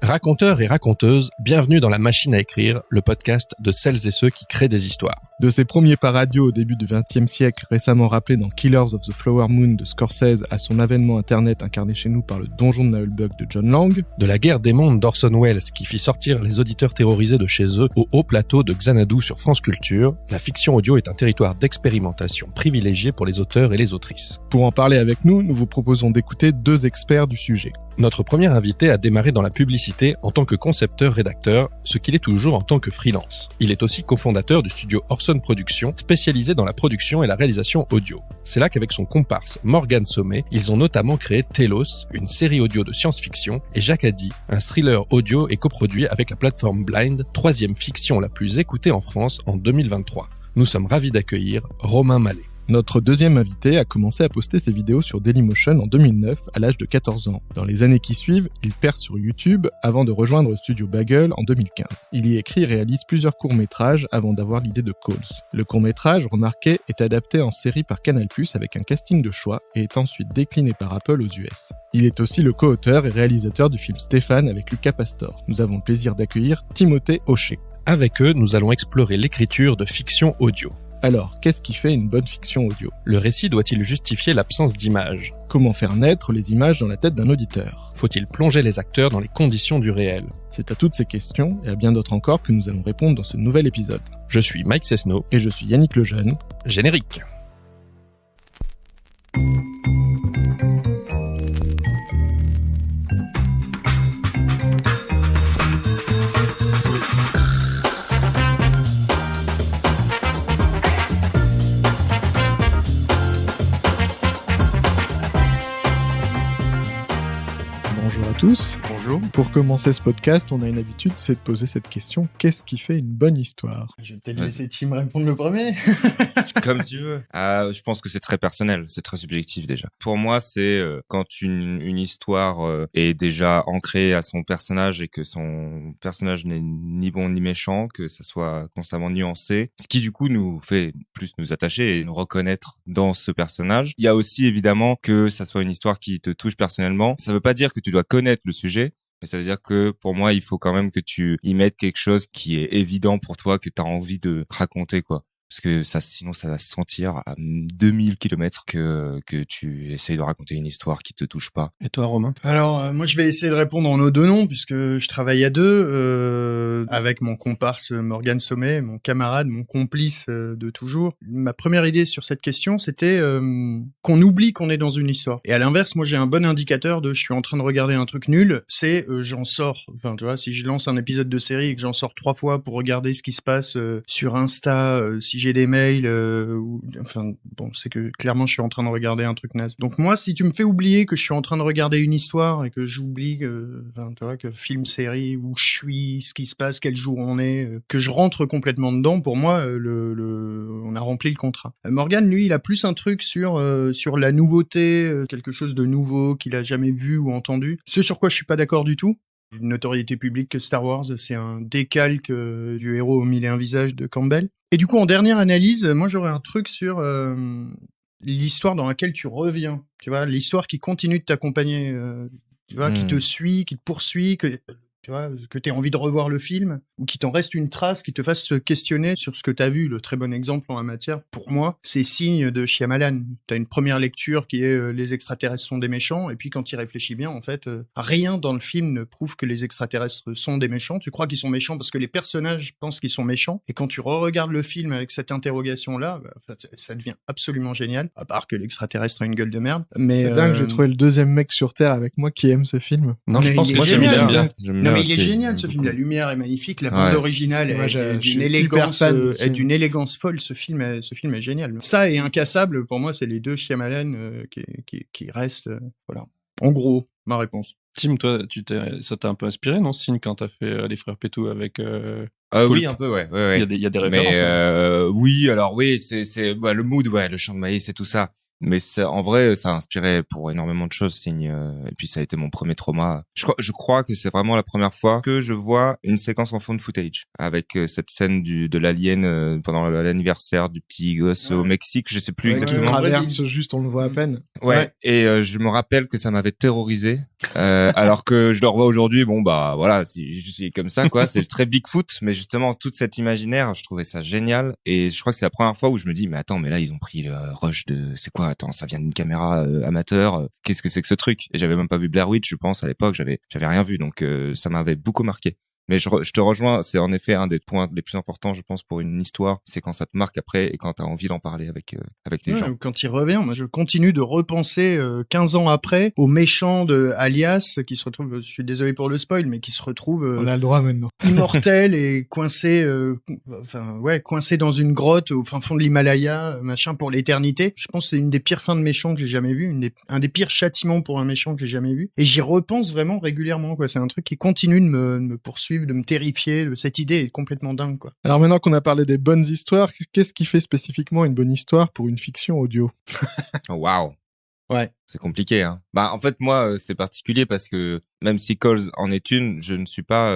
Raconteurs et raconteuses, bienvenue dans La Machine à écrire, le podcast de celles et ceux qui créent des histoires. De ses premiers pas radio au début du XXe siècle, récemment rappelé dans Killers of the Flower Moon de Scorsese, à son avènement internet incarné chez nous par le donjon de Nullbug de John Lang, De la guerre des mondes d'Orson Welles qui fit sortir les auditeurs terrorisés de chez eux au haut plateau de Xanadu sur France Culture, la fiction audio est un territoire d'expérimentation privilégié pour les auteurs et les autrices. Pour en parler avec nous, nous vous proposons d'écouter deux experts du sujet. Notre premier invité a démarré dans la publicité en tant que concepteur-rédacteur, ce qu'il est toujours en tant que freelance. Il est aussi cofondateur du studio Orson Productions, spécialisé dans la production et la réalisation audio. C'est là qu'avec son comparse Morgan Sommet, ils ont notamment créé Telos, une série audio de science-fiction, et Jacadi, un thriller audio et coproduit avec la plateforme Blind, troisième fiction la plus écoutée en France en 2023. Nous sommes ravis d'accueillir Romain Mallet. Notre deuxième invité a commencé à poster ses vidéos sur Dailymotion en 2009 à l'âge de 14 ans. Dans les années qui suivent, il perce sur YouTube avant de rejoindre le studio Bagel en 2015. Il y écrit et réalise plusieurs courts-métrages avant d'avoir l'idée de Calls. Le court-métrage, remarqué, est adapté en série par Canal+ avec un casting de choix et est ensuite décliné par Apple aux US. Il est aussi le co-auteur et réalisateur du film Stéphane avec Lucas Pastor. Nous avons le plaisir d'accueillir Timothée Hochet. Avec eux, nous allons explorer l'écriture de fiction audio. Alors, qu'est-ce qui fait une bonne fiction audio ? Le récit doit-il justifier l'absence d'images ? Comment faire naître les images dans la tête d'un auditeur ? Faut-il plonger les acteurs dans les conditions du réel ? C'est à toutes ces questions et à bien d'autres encore que nous allons répondre dans ce nouvel épisode. Je suis Mike Cessno. Et je suis Yannick Lejeune. Générique. Bonjour à tous. Bonjour. Pour commencer ce podcast, on a une habitude, c'est de poser cette question. Qu'est-ce qui fait une bonne histoire ? Je vais peut-être laisser Tim répondre le premier. Comme tu veux. Je pense que c'est très personnel, c'est très subjectif déjà. Pour moi, c'est quand une histoire est déjà ancrée à son personnage et que son personnage n'est ni bon ni méchant, que ça soit constamment nuancé, ce qui du coup nous fait plus nous attacher et nous reconnaître dans ce personnage. Il y a aussi évidemment que ça soit une histoire qui te touche personnellement. Ça veut pas dire que tu dois connaître le sujet, mais ça veut dire que pour moi, il faut quand même que tu y mettes quelque chose qui est évident pour toi, que tu as envie de raconter, quoi. Parce que sinon ça va se sentir à 2000 kilomètres que tu essayes de raconter une histoire qui te touche pas. Et toi, Romain ? Alors, moi, je vais essayer de répondre en nos deux noms, puisque je travaille à deux, avec mon comparse Morgan Sommet, mon camarade, mon complice de toujours. Ma première idée sur cette question, c'était qu'on oublie qu'on est dans une histoire. Et à l'inverse, moi, j'ai un bon indicateur de je suis en train de regarder un truc nul, c'est j'en sors. Enfin, tu vois, si je lance un épisode de série et que j'en sors 3 fois pour regarder ce qui se passe sur Insta, si j'ai des mails, c'est que clairement je suis en train de regarder un truc naze. Donc moi, si tu me fais oublier que je suis en train de regarder une histoire et que j'oublie que film, série, où je suis, ce qui se passe, quel jour on est, que je rentre complètement dedans, pour moi, on a rempli le contrat. Morgan, lui, il a plus un truc sur la nouveauté, quelque chose de nouveau qu'il a jamais vu ou entendu. Ce sur quoi je suis pas d'accord du tout. Une notoriété publique que Star Wars, c'est un décalque du héros aux 1001 visages de Campbell. Et du coup, en dernière analyse, moi j'aurais un truc sur l'histoire dans laquelle tu reviens. Tu vois, l'histoire qui continue de t'accompagner, tu vois, qui te suit, qui te poursuit, tu vois, que t'aies envie de revoir le film, ou qui t'en reste une trace, qui te fasse se questionner sur ce que t'as vu. Le très bon exemple en la matière, pour moi, c'est Signe de Shyamalan. T'as une première lecture qui est les extraterrestres sont des méchants, et puis quand tu y réfléchis bien, en fait, rien dans le film ne prouve que les extraterrestres sont des méchants. Tu crois qu'ils sont méchants parce que les personnages pensent qu'ils sont méchants, et quand tu re-regardes le film avec cette interrogation-là, ça devient absolument génial, à part que l'extraterrestre a une gueule de merde. Mais c'est dingue, j'ai trouvé le deuxième mec sur Terre avec moi qui aime ce film. Non, je pense que moi j'aime bien. Mais il est génial ce film, la lumière est magnifique, la bande originale est d'une élégance folle, ce film est génial. Ça et Incassable, pour moi, c'est les deux Shyamalan qui restent, voilà. En gros, ma réponse. Tim, toi, ça t'a un peu inspiré, non, Signe, quand t'as fait Les Frères Pétou avec oui, un peu, ouais. Il y a des références. Mais oui, alors oui, c'est le mood, ouais, le chant de maïs et tout ça. Mais en vrai, ça a inspiré pour énormément de choses, Signe. Et puis ça a été mon premier trauma. Je crois que c'est vraiment la première fois que je vois une séquence en found footage avec cette scène de l'alien pendant l'anniversaire du petit gosse au Mexique. Je sais plus exactement. Il traverse juste, on le voit à peine. Ouais. Et je me rappelle que ça m'avait terrorisé. Alors que je le revois aujourd'hui, bon bah voilà, si je suis comme ça quoi, c'est très Bigfoot, mais justement toute cette imaginaire, je trouvais ça génial. Et je crois que c'est la première fois où je me dis mais attends, mais là ils ont pris le rush de c'est quoi, attends, ça vient d'une caméra amateur, qu'est-ce que c'est que ce truc? Et j'avais même pas vu Blair Witch, je pense à l'époque, j'avais rien vu, donc ça m'avait beaucoup marqué. Mais je te rejoins, c'est en effet un des points les plus importants, je pense, pour une histoire, c'est quand ça te marque après et quand t'as envie d'en parler avec les gens. Quand il revient, moi je continue de repenser 15 ans après au méchant de Alias qui se retrouve, je suis désolé pour le spoil, mais qui se retrouve on a le droit maintenant, immortel et coincé coincé dans une grotte au fin fond de l'Himalaya, machin, pour l'éternité. Je pense que c'est une des pires fins de méchants que j'ai jamais vu, un des pires châtiments pour un méchant que j'ai jamais vu. Et j'y repense vraiment régulièrement, quoi. C'est un truc qui continue de me poursuivre, de me terrifier. Cette idée est complètement dingue, quoi. Alors maintenant qu'on a parlé des bonnes histoires, qu'est-ce qui fait spécifiquement une bonne histoire pour une fiction audio? Waouh. Ouais. C'est compliqué, hein. Bah, en fait, moi, c'est particulier parce que même si Coles en est une, je ne suis pas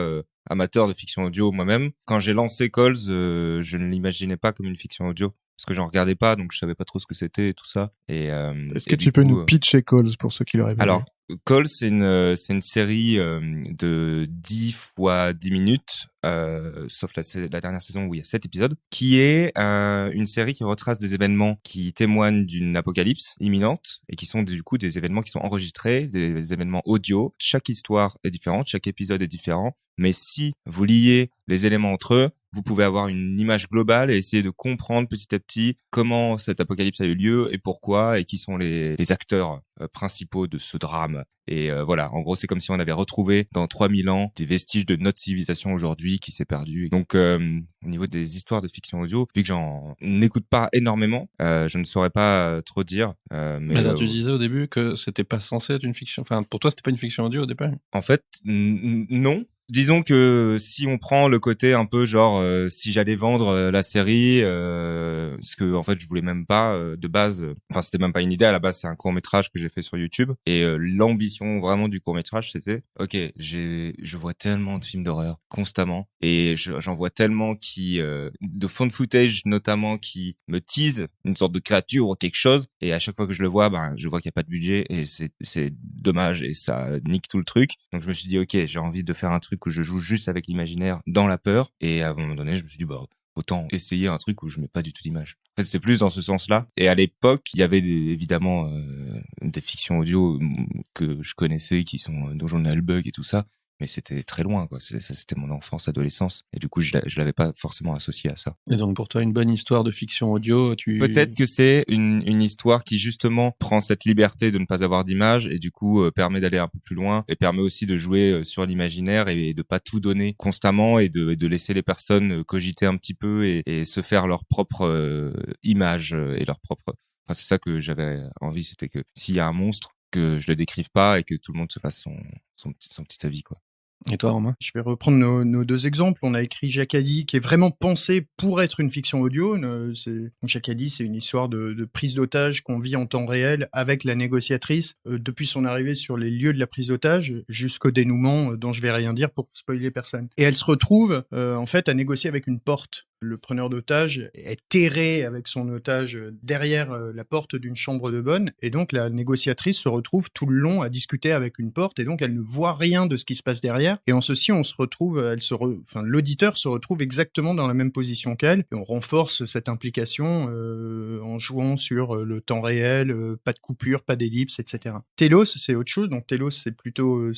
amateur de fiction audio moi-même. Quand j'ai lancé Coles, je ne l'imaginais pas comme une fiction audio parce que j'en regardais pas, donc je savais pas trop ce que c'était et tout ça. Et est-ce que tu peux nous pitcher Coles pour ceux qui l'auraient vu? Alors, Coles, c'est une série de 10 fois 10 minutes, sauf la dernière saison où il y a 7 épisodes, qui est une série qui retrace des événements qui témoignent d'une apocalypse imminente et qui sont du coup des événements qui sont enregistrés, des événements audio. Chaque histoire est différente, chaque épisode est différent, mais si vous liez les éléments entre eux, vous pouvez avoir une image globale et essayer de comprendre petit à petit comment cette apocalypse a eu lieu et pourquoi et qui sont les acteurs principaux de ce drame. Et voilà, en gros, c'est comme si on avait retrouvé dans 3000 ans des vestiges de notre civilisation aujourd'hui qui s'est perdue. Donc, au niveau des histoires de fiction audio, vu que j'en n'écoute pas énormément, je ne saurais pas trop dire. Mais alors, tu disais au début que c'était pas censé être une fiction. Enfin, pour toi, c'était pas une fiction audio au départ. En fait, non. Disons que si on prend le côté un peu genre si j'allais vendre la série, ce que en fait je voulais même pas de base, enfin c'était même pas une idée à la base, c'est un court-métrage que j'ai fait sur YouTube et l'ambition vraiment du court-métrage c'était OK, je vois tellement de films d'horreur constamment et j'en vois tellement qui de found footage notamment qui me tease une sorte de créature ou quelque chose et à chaque fois que je le vois je vois qu'il y a pas de budget et c'est dommage et ça nique tout le truc. Donc je me suis dit OK, j'ai envie de faire un truc où je joue juste avec l'imaginaire dans la peur et à un moment donné je me suis dit autant essayer un truc où je mets pas du tout d'image. En fait, c'est plus dans ce sens-là. Et à l'époque, il y avait évidemment des fictions audio que je connaissais qui sont Donjon et Bug et tout ça, mais c'était très loin quoi. C'était mon enfance, adolescence et du coup je l'avais pas forcément associé à ça. Et donc pour toi une bonne histoire de fiction audio, peut-être que c'est une histoire qui justement prend cette liberté de ne pas avoir d'image et du coup permet d'aller un peu plus loin et permet aussi de jouer sur l'imaginaire et de pas tout donner constamment et de laisser les personnes cogiter un petit peu et se faire leur propre image et leur propre. Enfin c'est ça que j'avais envie, c'était que s'il y a un monstre que je le décrive pas et que tout le monde se fasse son petit avis quoi. Et toi, Romain? Je vais reprendre nos deux exemples. On a écrit Jacadi, qui est vraiment pensé pour être une fiction audio. Jacadi, c'est une histoire de prise d'otage qu'on vit en temps réel avec la négociatrice, depuis son arrivée sur les lieux de la prise d'otage jusqu'au dénouement, dont je vais rien dire pour spoiler personne. Et elle se retrouve, en fait, à négocier avec une porte. Le preneur d'otage est terré avec son otage derrière la porte d'une chambre de bonne, et donc la négociatrice se retrouve tout le long à discuter avec une porte, et donc elle ne voit rien de ce qui se passe derrière. Et en ceci, on se retrouve, l'auditeur se retrouve exactement dans la même position qu'elle, et on renforce cette implication en jouant sur le temps réel, pas de coupure, pas d'ellipse, etc. Telos, c'est autre chose. Donc Telos, c'est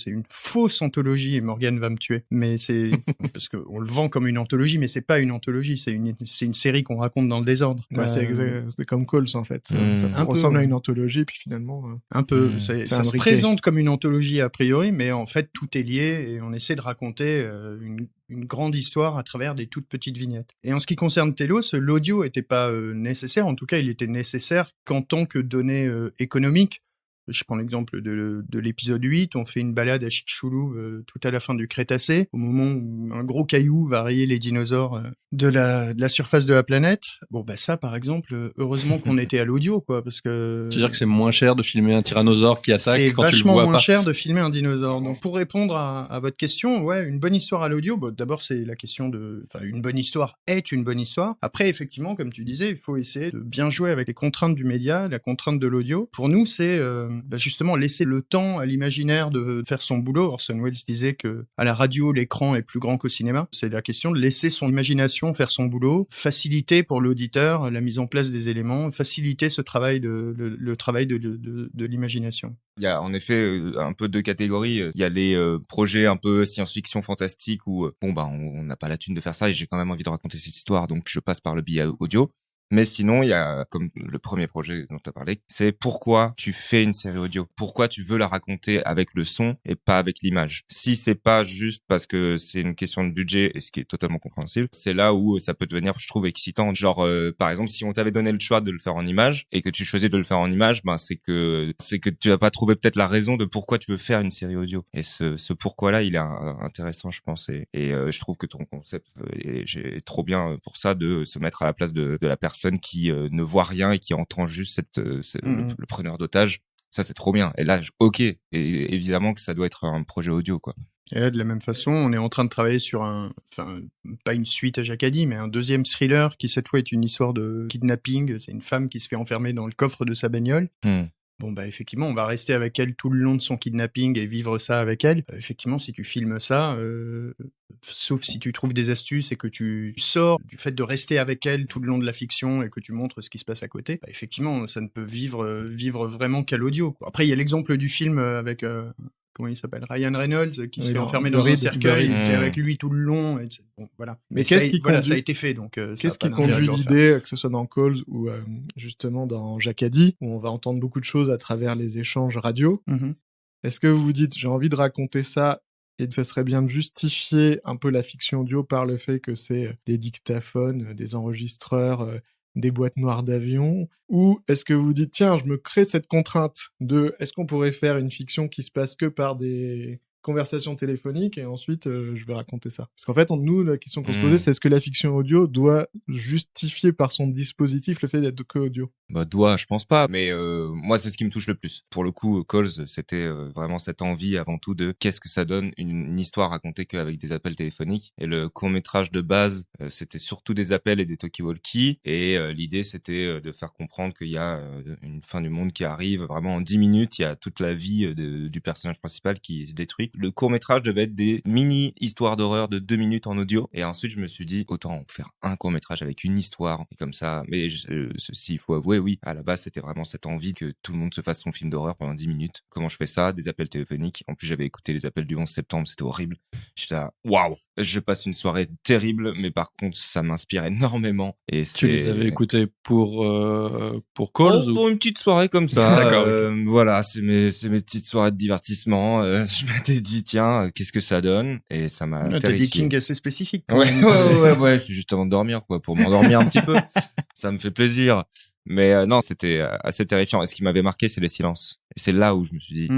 une fausse anthologie, et Morgane va me tuer. Mais c'est parce que on le vend comme une anthologie, mais c'est pas une anthologie. C'est une série qu'on raconte dans le désordre. Ouais, c'est comme Coles en fait. Ça ressemble à une anthologie, puis finalement. Un peu. Ça se présente comme une anthologie a priori, mais en fait tout est lié et on essaie de raconter une grande histoire à travers des toutes petites vignettes. Et en ce qui concerne Telos, l'audio était pas nécessaire. En tout cas, il était nécessaire qu'en tant que donnée économique Je prends l'exemple de l'épisode 8, on fait une balade à Chicxulub tout à la fin du Crétacé, au moment où un gros caillou va rayer les dinosaures de la surface de la planète. Bon, bah ça, par exemple, heureusement qu'on était à l'audio, quoi, parce que... Tu veux dire que c'est moins cher de filmer un tyrannosaure qui attaque quand tu le vois pas? C'est vachement moins cher de filmer un dinosaure. Donc, pour répondre à votre question, ouais, une bonne histoire à l'audio, bon, d'abord, c'est la question une bonne histoire est une bonne histoire. Après, effectivement, comme tu disais, il faut essayer de bien jouer avec les contraintes du média, la contrainte de l'audio. Pour nous, c'est justement laisser le temps à l'imaginaire de faire son boulot. Orson Welles disait que à la radio, l'écran est plus grand qu'au cinéma. C'est la question de laisser son imagination faire son boulot, faciliter pour l'auditeur la mise en place des éléments, faciliter ce travail le travail de l'imagination. Il y a en effet un peu deux catégories. Il y a les projets un peu science-fiction fantastique où on n'a pas la thune de faire ça et j'ai quand même envie de raconter cette histoire, donc je passe par le biais audio. Mais sinon, il y a, comme le premier projet dont tu as parlé, c'est pourquoi tu fais une série audio. Pourquoi tu veux la raconter avec le son et pas avec l'image. Si c'est pas juste parce que c'est une question de budget, et ce qui est totalement compréhensible, c'est là où ça peut devenir, je trouve, excitant. Genre, par exemple, si on t'avait donné le choix de le faire en image et que tu choisis de le faire en image, c'est que tu n'as pas trouvé peut-être la raison de pourquoi tu veux faire une série audio. Et ce pourquoi-là, il est intéressant, je pense. Et je trouve que ton concept est trop bien pour ça, de se mettre à la place de la personne qui ne voit rien et qui entend juste le preneur d'otage. Ça, c'est trop bien. Et là, ok. Et évidemment que ça doit être un projet audio, quoi. Et là, de la même façon, on est en train de travailler sur pas une suite à Jacadi, mais un deuxième thriller qui, cette fois, est une histoire de kidnapping. C'est une femme qui se fait enfermer dans le coffre de sa bagnole. Bon, effectivement, on va rester avec elle tout le long de son kidnapping et vivre ça avec elle. Effectivement, si tu filmes ça, sauf si tu trouves des astuces et que tu sors du fait de rester avec elle tout le long de la fiction et que tu montres ce qui se passe à côté, effectivement, ça ne peut vivre vraiment qu'à l'audio, quoi. Après, il y a l'exemple du film avec... comment il s'appelle, Ryan Reynolds, qui se fait enfermer dans un cercueil, qui est avec lui tout le long. Et bon, voilà. Mais qu'est-ce qui conduit... ça a été fait, donc. Qu'est-ce qui conduit l'idée, que ce soit dans Calls ou justement dans Jacadi, où on va entendre beaucoup de choses à travers les échanges radio. Est-ce que vous vous dites, j'ai envie de raconter ça, et ça serait bien de justifier un peu la fiction audio par le fait que c'est des dictaphones, des enregistreurs, des boîtes noires d'avion, ou est-ce que vous dites, tiens, je me crée cette contrainte de, est-ce qu'on pourrait faire une fiction qui se passe que par des conversations téléphoniques et ensuite je vais raconter ça. Parce qu'en fait, nous, la question qu'on se posait, c'est est-ce que la fiction audio doit justifier par son dispositif le fait d'être que audio? Je pense pas, mais moi c'est ce qui me touche le plus. Pour le coup, Calls, c'était vraiment cette envie avant tout de qu'est-ce que ça donne une histoire racontée qu'avec des appels téléphoniques. Et le court-métrage de base, c'était surtout des appels et des talkie-walkie, et l'idée c'était de faire comprendre qu'il y a une fin du monde qui arrive vraiment en 10 minutes, il y a toute la vie du personnage principal qui se détruit. Le court-métrage devait être des mini-histoires d'horreur de 2 minutes en audio, et ensuite je me suis dit autant faire un court-métrage avec une histoire, et comme ça, mais ceci, il faut avouer, oui, à la base, c'était vraiment cette envie que tout le monde se fasse son film d'horreur pendant 10 minutes. Comment je fais ça? Des appels téléphoniques. En plus, j'avais écouté les appels du 11 septembre, c'était horrible. J'étais là, waouh! Je passe une soirée terrible, mais par contre, ça m'inspire énormément. Et tu les avais écoutés pour Calls ou... Pour une petite soirée comme ça. D'accord. Voilà, c'est mes petites soirées de divertissement. Je m'étais dit, tiens, qu'est-ce que ça donne? Et ça m'a terrifié. T'as des kings assez spécifiques. Ouais, c'est juste avant de dormir, quoi, pour m'endormir un petit peu. Ça me fait plaisir. Mais non, c'était assez terrifiant. Et ce qui m'avait marqué, c'est les silences. Et c'est là où je me suis dit,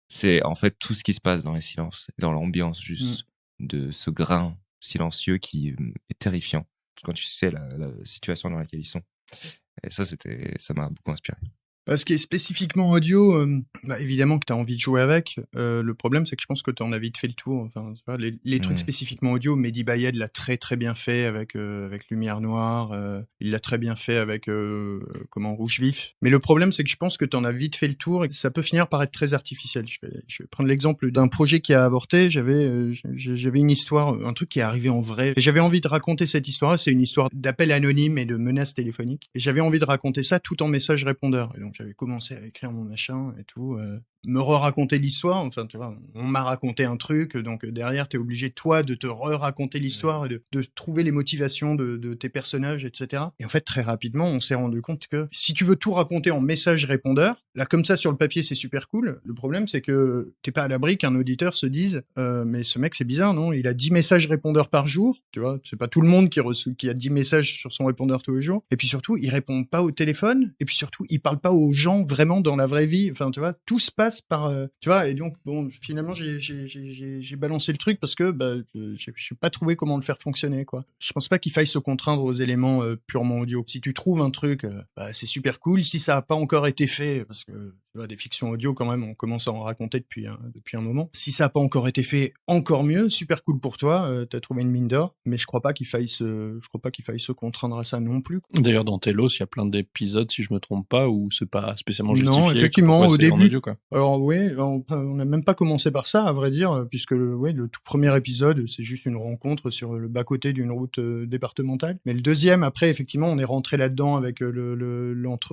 c'est en fait tout ce qui se passe dans les silences, dans l'ambiance juste de ce grain silencieux qui est terrifiant. Quand tu sais la situation dans laquelle ils sont. Et ça m'a beaucoup inspiré. Ce qui est spécifiquement audio, évidemment que t'as envie de jouer avec. Le problème, c'est que je pense que t'en as vite fait le tour. Enfin, les trucs spécifiquement audio, Mehdi Bayed l'a très très bien fait avec Lumière Noire. Il l'a très bien fait avec Rouge Vif. Mais le problème, c'est que je pense que t'en as vite fait le tour et que ça peut finir par être très artificiel. Je vais prendre l'exemple d'un projet qui a avorté. J'avais une histoire, un truc qui est arrivé en vrai. Et j'avais envie de raconter cette histoire-là. C'est une histoire d'appel anonyme et de menaces téléphoniques. Et j'avais envie de raconter ça tout en message répondeur. Et donc j'avais commencé à écrire mon machin et tout. me re-raconter l'histoire. Enfin, tu vois, on m'a raconté un truc, donc derrière, t'es obligé, toi, de te re-raconter l'histoire et de trouver les motivations de tes personnages, etc. Et en fait, très rapidement, on s'est rendu compte que si tu veux tout raconter en message répondeur, là, comme ça, sur le papier, c'est super cool. Le problème, c'est que t'es pas à l'abri qu'un auditeur se dise mais ce mec, c'est bizarre, non? Il a 10 messages répondeurs par jour. Tu vois, c'est pas tout le monde qui a 10 messages sur son répondeur tous les jours. Et puis surtout, il répond pas au téléphone. Et puis surtout, il parle pas aux gens vraiment dans la vraie vie. Enfin, tu vois, tout se passe par, tu vois. Et donc, bon, finalement, j'ai balancé le truc parce que, j'ai pas trouvé comment le faire fonctionner, quoi. Je pense pas qu'il faille se contraindre aux éléments purement audio. Si tu trouves un truc, c'est super cool. Si ça a pas encore été fait, parce que tu vois, des fictions audio, quand même, on commence à en raconter depuis un moment. Si ça a pas encore été fait, encore mieux, super cool pour toi, t'as trouvé une mine d'or, mais je crois pas qu'il faille se contraindre à ça non plus. D'ailleurs, dans Telos, il y a plein d'épisodes, si je me trompe pas, où c'est pas spécialement justifié. Non, effectivement, au début. Audio, quoi. Alors oui, on n'a même pas commencé par ça, à vrai dire, puisque le tout premier épisode, c'est juste une rencontre sur le bas-côté d'une route départementale. Mais le deuxième, après, effectivement, on est rentré là-dedans avec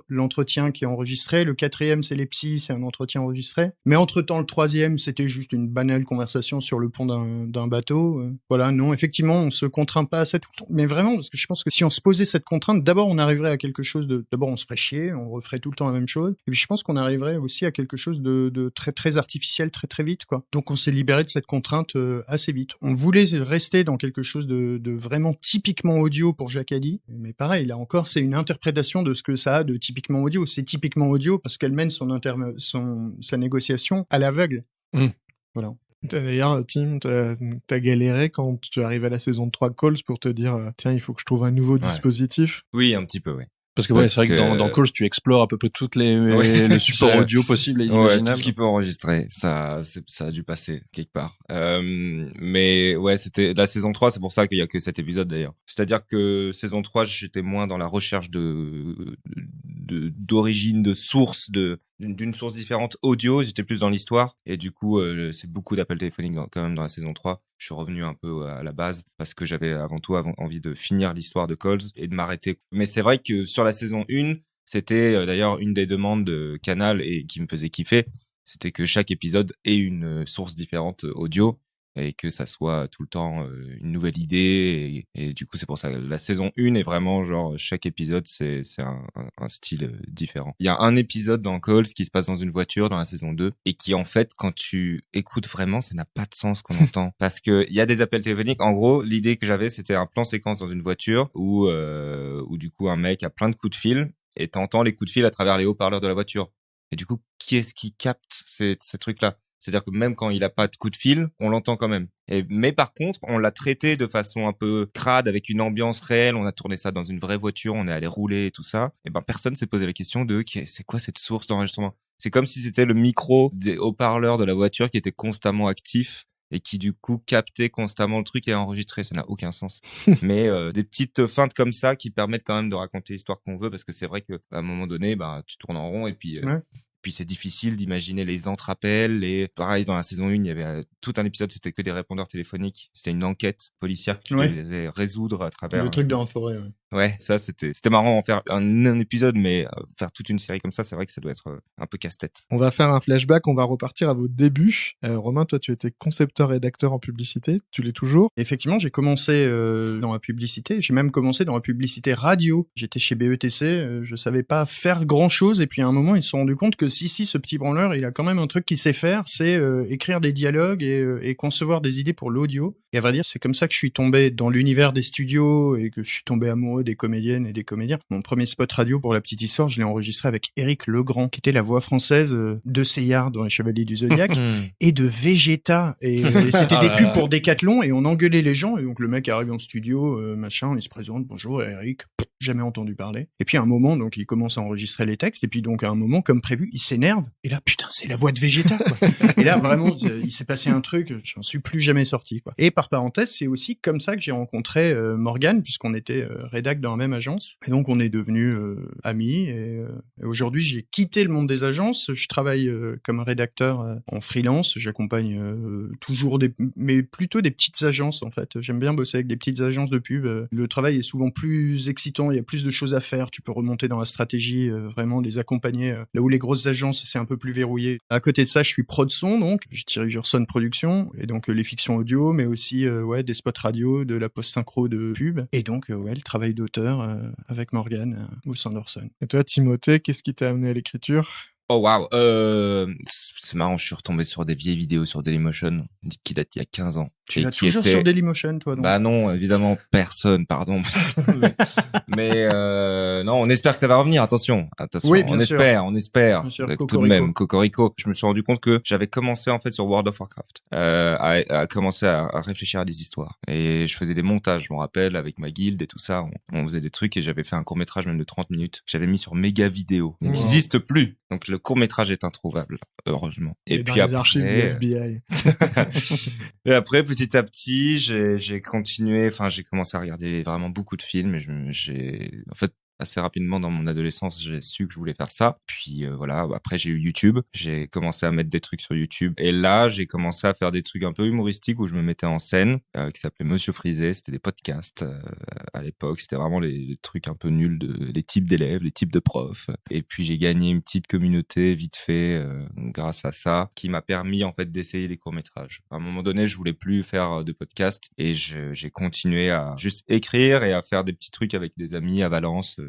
l'entretien qui est enregistré. Le quatrième, c'est les psys, c'est un entretien enregistré. Mais entre-temps, le troisième, c'était juste une banale conversation sur le pont d'un bateau. Voilà, non, effectivement, on se contraint pas à ça tout le temps. Mais vraiment, parce que je pense que si on se posait cette contrainte, d'abord, on arriverait à quelque chose d'abord, on se ferait chier, on referait tout le temps la même chose. Et puis, je pense qu'on arriverait aussi à quelque chose de très, très artificiel, très, très vite, quoi. Donc, on s'est libéré de cette contrainte assez vite. On voulait rester dans quelque chose de vraiment typiquement audio pour Jacques Addy. Mais pareil, là encore, c'est une interprétation de ce que ça a de typiquement audio. C'est typiquement audio parce qu'elle mène sa négociation à l'aveugle. Voilà. D'ailleurs, Tim, t'as galéré quand tu arrives à la saison 3 de Calls pour te dire tiens, il faut que je trouve un nouveau dispositif. Oui, un petit peu, oui. Parce que c'est vrai que dans Calls, tu explores à peu près toutes le support audio possible et imaginables. Tout ce qui peut enregistrer, ça a dû passer quelque part. Mais ouais, c'était la saison 3, c'est pour ça qu'il y a que cet épisode d'ailleurs. C'est-à-dire que saison 3, j'étais moins dans la recherche d'origine, de source, d'une source différente audio, j'étais plus dans l'histoire. Et du coup, c'est beaucoup d'appels téléphoniques quand même dans la saison 3. Je suis revenu un peu à la base parce que j'avais avant tout envie de finir l'histoire de Calls et de m'arrêter. Mais c'est vrai que sur la saison 1, c'était d'ailleurs une des demandes de Canal et qui me faisait kiffer, c'était que chaque épisode ait une source différente audio et que ça soit tout le temps une nouvelle idée. Et du coup, c'est pour ça que la saison 1 est vraiment genre chaque épisode, c'est un style différent. Il y a un épisode dans Calls qui se passe dans une voiture dans la saison 2 et qui, en fait, quand tu écoutes vraiment, ça n'a pas de sens qu'on entend. Parce que il y a des appels téléphoniques. En gros, l'idée que j'avais, c'était un plan séquence dans une voiture où du coup, un mec a plein de coups de fil et t'entends les coups de fil à travers les haut-parleurs de la voiture. Et du coup, qui est-ce qui capte ces trucs-là? C'est-à-dire que même quand il a pas de coup de fil, on l'entend quand même. Mais par contre, on l'a traité de façon un peu crade, avec une ambiance réelle. On a tourné ça dans une vraie voiture, on est allé rouler et tout ça. Et personne s'est posé la question de c'est quoi cette source d'enregistrement? C'est comme si c'était le micro des haut-parleurs de la voiture qui était constamment actif et qui du coup captait constamment le truc et enregistrait. Ça n'a aucun sens. Mais des petites feintes comme ça qui permettent quand même de raconter l'histoire qu'on veut, parce que c'est vrai que à un moment donné, tu tournes en rond et puis Puis c'est difficile d'imaginer les entre-appels. Et pareil, dans la saison 1, il y avait tout un épisode, c'était que des répondeurs téléphoniques. C'était une enquête policière que tu devais résoudre à travers... Le truc dans la forêt, ouais. Ouais, ça, c'était marrant en faire un épisode, mais faire toute une série comme ça, c'est vrai que ça doit être un peu casse-tête. On va faire un flashback, on va repartir à vos débuts. Romain, toi, tu étais concepteur-rédacteur en publicité. Tu l'es toujours? Effectivement, j'ai commencé dans la publicité. J'ai même commencé dans la publicité radio. J'étais chez BETC, je savais pas faire grand-chose. Et puis à un moment, ils se sont rendus compte que si, ce petit branleur, il a quand même un truc qu'il sait faire, c'est écrire des dialogues et concevoir des idées pour l'audio. Et à vrai dire, c'est comme ça que je suis tombé dans l'univers des studios et que je suis tombé amoureux des comédiennes et des comédiens. Mon premier spot radio, pour la petite histoire, je l'ai enregistré avec Éric Legrand, qui était la voix française de Seyard dans Les Chevaliers du Zodiaque et de Vegeta. Et c'était des pubs pour Decathlon et on engueulait les gens. Et donc le mec arrive en studio, machin, il se présente, bonjour Éric, jamais entendu parler. Et puis à un moment, donc il commence à enregistrer les textes. Et puis donc à un moment, comme prévu, il s'énerve. Et là, putain, c'est la voix de Vegeta, quoi. Et là, vraiment, il s'est passé un truc, j'en suis plus jamais sorti, quoi. Et par parenthèse, c'est aussi comme ça que j'ai rencontré Morgane, puisqu'on était rédac rédac dans la même agence. Et donc, on est devenus amis. Et aujourd'hui, j'ai quitté le monde des agences. Je travaille comme rédacteur en freelance. J'accompagne toujours mais plutôt des petites agences, en fait. J'aime bien bosser avec des petites agences de pub. Le travail est souvent plus excitant. Il y a plus de choses à faire. Tu peux remonter dans la stratégie, vraiment les accompagner. Là où les grosses agences, c'est un peu plus verrouillé. À côté de ça, je suis pro de son, donc. Je dirige Orson Productions. Et donc, les fictions audio, mais aussi, des spots radio, de la post-synchro de pub. Et donc, le travail d'auteur avec Morgane au sein d'Orson. Et toi, Timothée, qu'est-ce qui t'a amené à l'écriture? Oh waouh, c'est marrant, je suis retombé sur des vieilles vidéos sur Dailymotion qui datent il y a 15 ans. Tu l'as toujours sur Dailymotion, toi, donc? Bah non, évidemment, personne, pardon. mais non, on espère que ça va revenir, attention, oui, bien sûr. on espère, bien sûr, tout de même, Cocorico. Je me suis rendu compte que j'avais commencé en fait sur World of Warcraft, à commencer à réfléchir à des histoires. Et je faisais des montages, je me rappelle, avec ma guilde et tout ça, on faisait des trucs et j'avais fait un court-métrage même de 30 minutes que j'avais mis sur Mega Vidéo. Il n'existe plus. Donc le court-métrage est introuvable, heureusement. Et puis dans les archives du FBI. Et après, petit à petit, j'ai continué, j'ai commencé à regarder vraiment beaucoup de films et en fait, assez rapidement dans mon adolescence, j'ai su que je voulais faire ça. Puis voilà, après j'ai eu YouTube, j'ai commencé à mettre des trucs sur YouTube. Et là, j'ai commencé à faire des trucs un peu humoristiques où je me mettais en scène, qui s'appelait Monsieur Frisé. C'était des podcasts à l'époque. C'était vraiment les trucs un peu nuls les types d'élèves, les types de profs. Et puis j'ai gagné une petite communauté vite fait grâce à ça, qui m'a permis en fait d'essayer les courts-métrages. À un moment donné, je voulais plus faire de podcasts et j'ai continué à juste écrire et à faire des petits trucs avec des amis à Valence.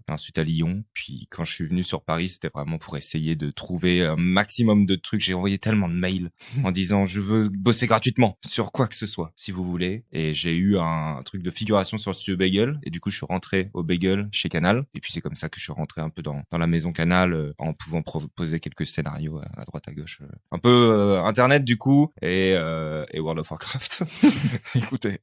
Ensuite à Lyon. Puis quand je suis venu sur Paris, c'était vraiment pour essayer de trouver un maximum de trucs. J'ai envoyé tellement de mails en disant je veux bosser gratuitement sur quoi que ce soit, si vous voulez. Et j'ai eu un truc de figuration sur le studio Bagel. Et du coup, je suis rentré au Bagel chez Canal. Et puis c'est comme ça que je suis rentré un peu dans la maison Canal en pouvant proposer quelques scénarios à droite à gauche. Un peu Internet du coup et World of Warcraft. Écoutez.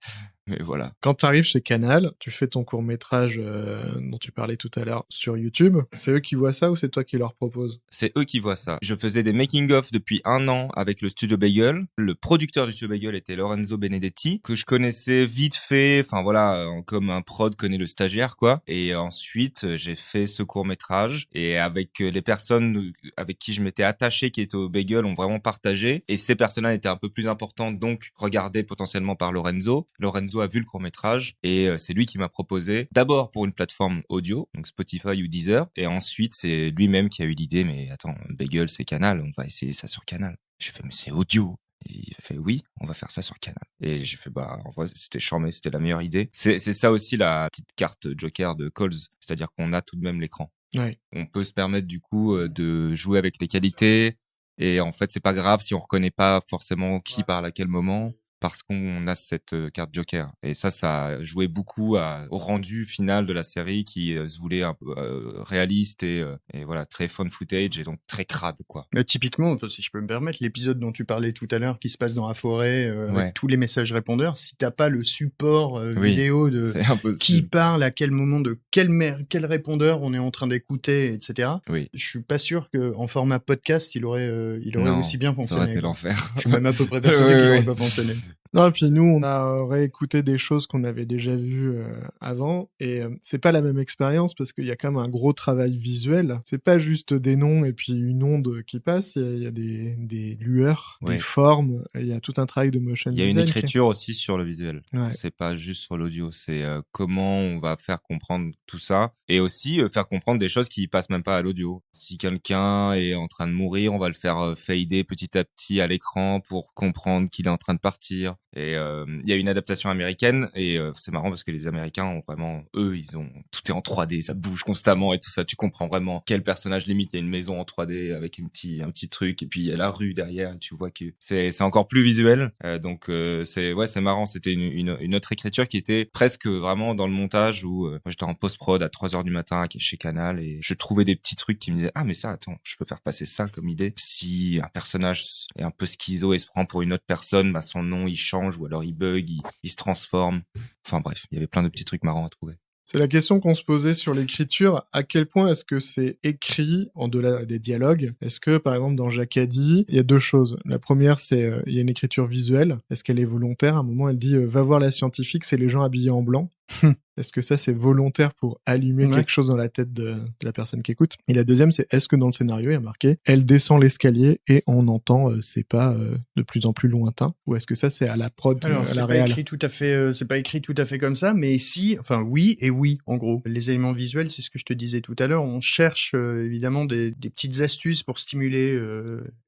Mais voilà. Quand tu arrives chez Canal, tu fais ton court-métrage dont tu parlais tout à l'heure sur YouTube. C'est eux qui voient ça ou c'est toi qui leur proposes? C'est eux qui voient ça. Je faisais des making-of depuis 1 an avec le studio Bagel. Le producteur du studio Bagel était Lorenzo Benedetti, que je connaissais vite fait, comme un prod connaît le stagiaire, quoi. Et ensuite, j'ai fait ce court-métrage et avec les personnes avec qui je m'étais attaché, qui étaient au Bagel, ont vraiment partagé. Et ces personnes-là étaient un peu plus importantes, donc regardées potentiellement par Lorenzo. Lorenzo a vu le court-métrage et c'est lui qui m'a proposé d'abord pour une plateforme audio, donc Spotify ou Deezer, et ensuite c'est lui-même qui a eu l'idée, mais attends, Bagel c'est Canal, on va essayer ça sur Canal. Je fais mais c'est audio. Il fait oui, on va faire ça sur Canal. Et j'ai fait en vrai c'était charmé, c'était la meilleure idée. C'est ça aussi la petite carte joker de Calls, c'est-à-dire qu'on a tout de même l'écran. Ouais. On peut se permettre du coup de jouer avec les qualités et en fait c'est pas grave si on reconnaît pas forcément qui parle à quel moment. Parce qu'on a cette carte Joker. Et ça a joué beaucoup au rendu final de la série qui se voulait un peu réaliste et voilà, très fun footage et donc très crade, quoi. Mais typiquement, si je peux me permettre, l'épisode dont tu parlais tout à l'heure qui se passe dans la forêt avec tous les messages répondeurs, si t'as pas le support vidéo de qui parle à quel moment, de quel répondeur on est en train d'écouter, etc. Oui. Je suis pas sûr qu'en format podcast, il aurait aussi bien fonctionné. Ça aurait été l'enfer. Je suis même à peu près persuadé qu'il aurait pas fonctionné. Non, et puis nous, on a réécouté des choses qu'on avait déjà vues avant, et c'est pas la même expérience parce qu'il y a quand même un gros travail visuel. C'est pas juste des noms et puis une onde qui passe, il y a des lueurs, des formes, il y a tout un travail de motion design. Il y a une écriture aussi sur le visuel. Ouais. C'est pas juste sur l'audio, c'est comment on va faire comprendre tout ça, et aussi faire comprendre des choses qui passent même pas à l'audio. Si quelqu'un est en train de mourir, on va le faire fader petit à petit à l'écran pour comprendre qu'il est en train de partir. Et il y a une adaptation américaine et c'est marrant parce que les Américains ont vraiment, eux, tout est en 3D, ça bouge constamment et tout ça. Tu comprends vraiment quel personnage, limite il y a une maison en 3D avec un petit truc et puis il y a la rue derrière. Et tu vois que c'est encore plus visuel. Donc c'est marrant. C'était une autre écriture qui était presque vraiment dans le montage où moi j'étais en post-prod à 3h du matin chez Canal et je trouvais des petits trucs qui me disaient mais ça, attends, je peux faire passer ça comme idée. Si un personnage est un peu schizo et se prend pour une autre personne, son nom il change ou alors il bug, il se transforme. Enfin bref, il y avait plein de petits trucs marrants à trouver. C'est la question qu'on se posait sur l'écriture. À quel point est-ce que c'est écrit en delà des dialogues? Est-ce que, par exemple, dans Jacadi, il y a 2 choses. La première, c'est il y a une écriture visuelle. Est-ce qu'elle est volontaire? À un moment, elle dit va voir la scientifique, c'est les gens habillés en blanc. Est-ce que ça, c'est volontaire pour allumer quelque chose dans la tête de la personne qui écoute? Et la deuxième, c'est est-ce que dans le scénario, il y a marqué « Elle descend l'escalier et on entend ses pas de plus en plus lointains » ou est-ce que ça, c'est à la prod, Alors, à c'est la pas réal? écrit tout à fait, c'est pas écrit tout à fait comme ça, mais si, enfin oui et oui, en gros. Les éléments visuels, c'est ce que je te disais tout à l'heure. On cherche évidemment des petites astuces pour stimuler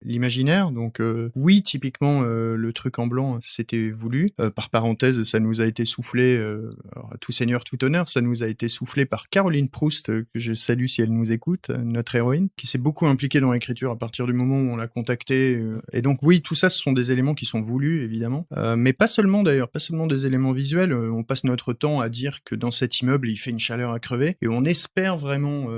l'imaginaire. Donc oui, typiquement le truc en blanc, c'était voulu. Par parenthèse, ça nous a été soufflé, alors, à tout seigneur, tout honneur, ça nous a été soufflé par Caroline Proust, que je salue si elle nous écoute, notre héroïne, qui s'est beaucoup impliquée dans l'écriture à partir du moment où on l'a contactée. Et donc oui, tout ça, ce sont des éléments qui sont voulus, évidemment. Mais pas seulement d'ailleurs, pas seulement des éléments visuels. On passe notre temps à dire que dans cet immeuble, il fait une chaleur à crever. Et on espère vraiment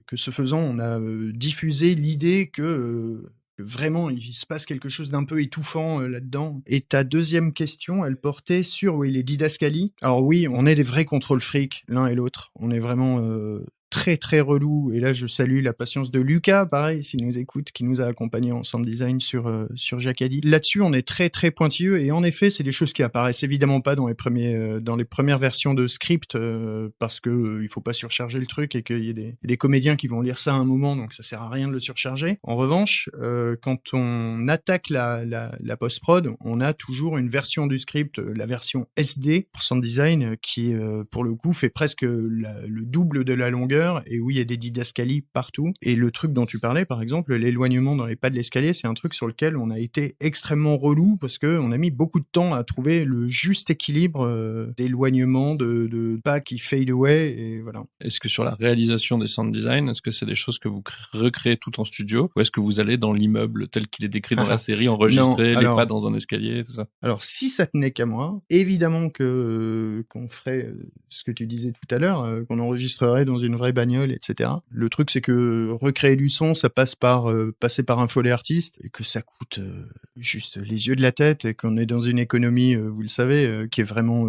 que ce faisant, on a diffusé l'idée que vraiment, il se passe quelque chose d'un peu étouffant là-dedans. Et ta deuxième question, elle portait sur les didascalies. Alors oui, on est des vrais contrôle freaks, l'un et l'autre. On est vraiment très très relou. Et là, je salue la patience de Lucas, pareil, s'il nous écoute, qui nous a accompagnés en sound design sur Jacadi. Là-dessus, on est très très pointilleux. Et en effet, c'est des choses qui apparaissent évidemment pas dans les premières versions de script, parce que il faut pas surcharger le truc et qu'il y ait des comédiens qui vont lire ça à un moment, donc ça sert à rien de le surcharger. En revanche, quand on attaque la post-prod, on a toujours une version du script, la version SD pour sound design, qui pour le coup fait presque le double de la longueur, et où il y a des didascalies partout. Et le truc dont tu parlais, par exemple, l'éloignement dans les pas de l'escalier, c'est un truc sur lequel on a été extrêmement relou parce que on a mis beaucoup de temps à trouver le juste équilibre d'éloignement, de pas qui fade away, et voilà. Est-ce que sur la réalisation des sound design, est-ce que c'est des choses que vous recréez tout en studio, ou est-ce que vous allez dans l'immeuble tel qu'il est décrit dans la série, enregistrer les pas dans un escalier, tout ça? Alors, si ça tenait qu'à moi, évidemment que qu'on ferait ce que tu disais tout à l'heure, qu'on enregistrerait dans une vraie bagnole, etc. Le truc, c'est que recréer du son, ça passe par passer par un Foley artiste, et que ça coûte juste les yeux de la tête, et qu'on est dans une économie, vous le savez, qui est vraiment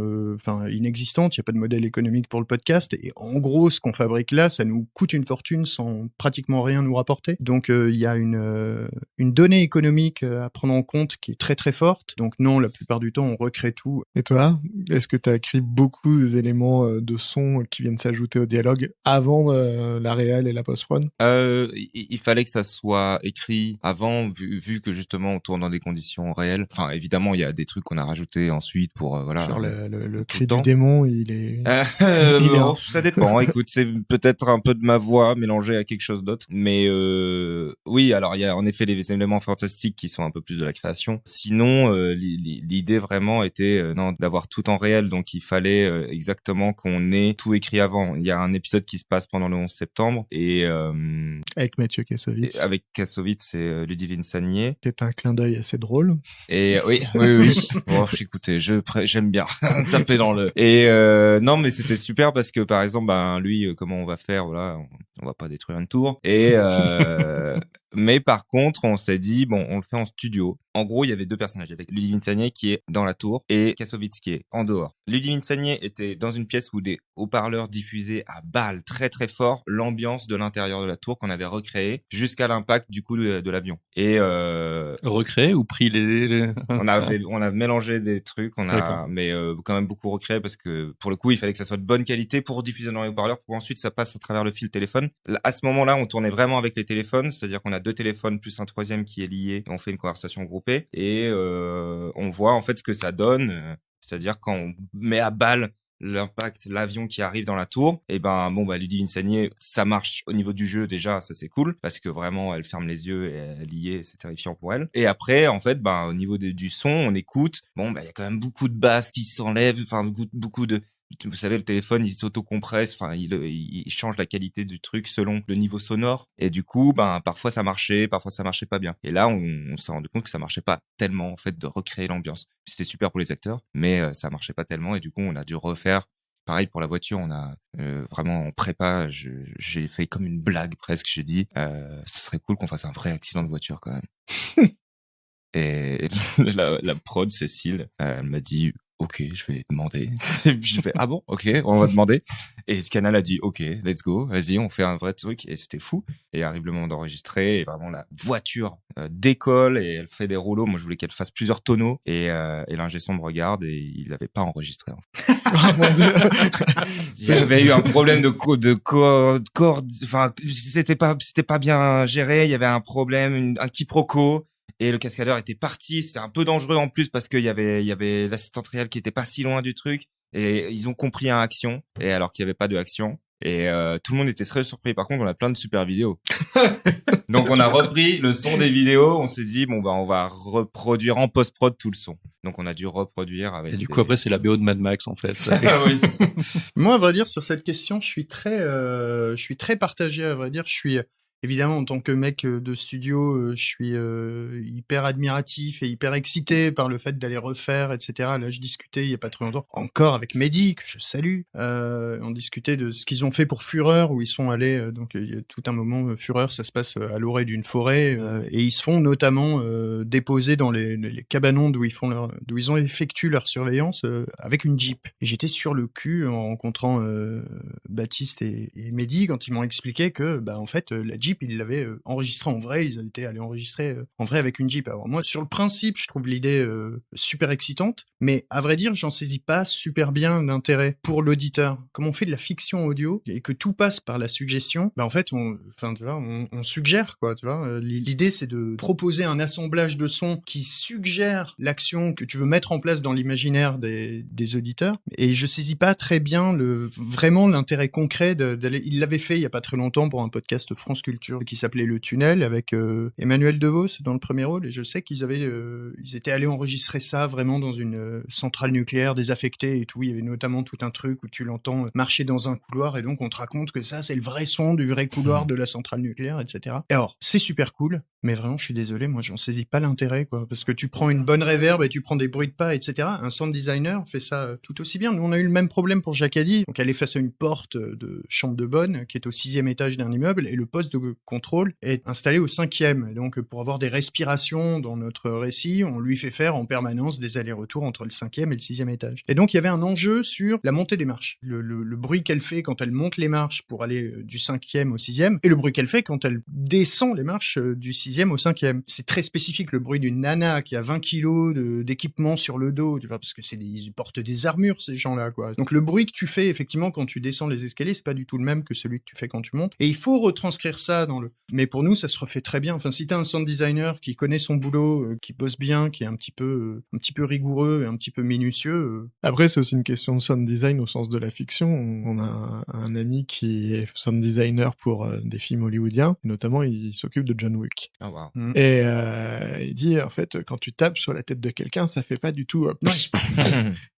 inexistante. Il y a pas de modèle économique pour le podcast, et en gros, ce qu'on fabrique là, ça nous coûte une fortune sans pratiquement rien nous rapporter. Donc il y a une donnée économique à prendre en compte qui est très très forte. Donc non, la plupart du temps, on recrée tout. Et toi, est-ce que tu as écrit beaucoup des éléments de son qui viennent s'ajouter au dialogue avant la réal et la post-prod? Il fallait que ça soit écrit avant, vu que justement on tourne dans des conditions réelles. Enfin, évidemment, il y a des trucs qu'on a rajoutés ensuite pour voilà. Genre le cri du démon, il est. Ça dépend. Écoute, c'est peut-être un peu de ma voix mélangée à quelque chose d'autre, mais oui. Alors il y a en effet les éléments fantastiques qui sont un peu plus de la création. Sinon, l'idée vraiment était d'avoir tout en réel, donc il fallait exactement qu'on ait tout écrit avant. Il y a un épisode qui se passe pendant le 11 septembre et avec Mathieu Kassovitz. Avec Kassovitz et Ludivine Sagnier. Qui est un clin d'œil assez drôle. Et oui. Bon, écoutez, j'aime bien taper dans le. Et non, mais c'était super parce que par exemple, lui, comment on va faire, voilà, on va pas détruire une tour. Et mais par contre, on s'est dit bon, on le fait en studio. En gros, il y avait deux personnages, avec Ludivine Sagnier qui est dans la tour et Kassovitz qui est en dehors. Ludivine Sagnier était dans une pièce où des haut-parleurs diffusaient à balle très très fort l'ambiance de l'intérieur de la tour qu'on avait recréé jusqu'à l'impact du coup de l'avion. Et recréé ou pris les... on a mélangé des trucs, mais quand même beaucoup recréé parce que pour le coup, il fallait que ça soit de bonne qualité pour diffuser dans les haut-parleurs pour ensuite ça passe à travers le fil téléphone. À ce moment-là, on tournait vraiment avec les téléphones, c'est-à-dire qu'on a deux téléphones plus un troisième qui est lié et on fait une conversation groupée et on voit en fait ce que ça donne, c'est-à-dire quand on met à balle l'impact, l'avion qui arrive dans la tour, et Ludivine Sagnier, ça marche au niveau du jeu déjà, ça c'est cool, parce que vraiment elle ferme les yeux et elle y est, c'est terrifiant pour elle. Et après, en fait, au niveau du son, on écoute, il y a quand même beaucoup de basses qui s'enlèvent, enfin beaucoup de... Vous savez, le téléphone, il s'auto-compresse, enfin, il change la qualité du truc selon le niveau sonore. Et du coup, parfois ça marchait pas bien. Et là, on s'est rendu compte que ça marchait pas tellement, en fait, de recréer l'ambiance. C'était super pour les acteurs, mais ça marchait pas tellement. Et du coup, on a dû refaire. Pareil pour la voiture, on a vraiment en prépa, j'ai fait comme une blague presque. J'ai dit, ce serait cool qu'on fasse un vrai accident de voiture quand même. Et la prod, Cécile, elle m'a dit, ok, je vais demander. Je fais, ah bon, ok, on va demander. Et Canal a dit, ok, let's go, vas-y, on fait un vrai truc. Et c'était fou. Et arrive le moment d'enregistrer. Et vraiment, la voiture décolle et elle fait des rouleaux. Moi, je voulais qu'elle fasse plusieurs tonneaux. Et l'ingé son me regarde et il n'avait pas enregistré. En fait. Oh mon Dieu. Il y avait eu un problème enfin, c'était pas bien géré. Il y avait un problème, un quiproquo. Et le cascadeur était parti, c'était un peu dangereux en plus parce qu'il y avait l'assistante réelle qui était pas si loin du truc et ils ont compris un action et alors qu'il y avait pas de action et tout le monde était très surpris. Par contre, on a plein de super vidéos. Donc on a repris le son des vidéos, on s'est dit bon bah on va reproduire en post-prod tout le son. Donc on a dû reproduire avec Et du coup après c'est la BO de Mad Max en fait. Oui, c'est ça. Moi, à vrai dire, sur cette question, je suis très partagé. À vrai dire, je suis évidemment en tant que mec de studio, je suis hyper admiratif et hyper excité par le fait d'aller refaire, etc. Là, je discutais il y a pas très longtemps encore avec Mehdi, que je salue. On discutait de ce qu'ils ont fait pour Fureur, où ils sont allés. Donc il y a tout un moment, Fureur, ça se passe à l'orée d'une forêt, et ils se font notamment déposer dans les cabanons d'où ils ont effectué leur surveillance avec une Jeep. Et j'étais sur le cul en rencontrant Baptiste et Mehdi quand ils m'ont expliqué que en fait la Jeep, ils l'avaient enregistré en vrai, ils étaient allés enregistrer en vrai avec une Jeep. Alors moi, sur le principe, je trouve l'idée super excitante, mais à vrai dire, j'en saisis pas super bien l'intérêt pour l'auditeur. Comme on fait de la fiction audio et que tout passe par la suggestion, en fait, on suggère, quoi, tu vois. L'idée, c'est de proposer un assemblage de sons qui suggère l'action que tu veux mettre en place dans l'imaginaire des auditeurs, et je saisis pas très bien vraiment l'intérêt concret d'aller. Il l'avait fait il y a pas très longtemps pour un podcast France Culture qui s'appelait Le Tunnel avec Emmanuel DeVos dans le premier rôle, et je sais qu'ils étaient allés enregistrer ça vraiment dans une centrale nucléaire désaffectée et tout. Il y avait notamment tout un truc où tu l'entends marcher dans un couloir et donc on te raconte que ça c'est le vrai son du vrai couloir de la centrale nucléaire, etc. Et alors c'est super cool, mais vraiment je suis désolé, moi j'en saisis pas l'intérêt, quoi, parce que tu prends une bonne reverb et tu prends des bruits de pas, etc. Un sound designer fait ça tout aussi bien. Nous on a eu le même problème pour Jacadi, donc elle est face à une porte de chambre de bonne qui est au 6e étage d'un immeuble et le poste de contrôle est installé au 5e. Et donc, pour avoir des respirations dans notre récit, on lui fait faire en permanence des allers-retours entre le 5e et le 6e étage. Et donc, il y avait un enjeu sur la montée des marches. Le bruit qu'elle fait quand elle monte les marches pour aller du 5e au 6e, et le bruit qu'elle fait quand elle descend les marches du 6e au 5e. C'est très spécifique, le bruit d'une nana qui a 20 kilos d'équipement sur le dos, tu vois, parce que ils portent des armures, ces gens-là, quoi. Donc, le bruit que tu fais, effectivement, quand tu descends les escaliers, c'est pas du tout le même que celui que tu fais quand tu montes. Et il faut retranscrire ça mais pour nous, ça se refait très bien. Enfin, si t'as un sound designer qui connaît son boulot, qui bosse bien, qui est un petit peu rigoureux et un petit peu minutieux. Après, c'est aussi une question de sound design au sens de la fiction. On a un ami qui est sound designer pour des films hollywoodiens. Notamment, il s'occupe de John Wick. Oh, wow. Et il dit, en fait, quand tu tapes sur la tête de quelqu'un, ça fait pas du tout...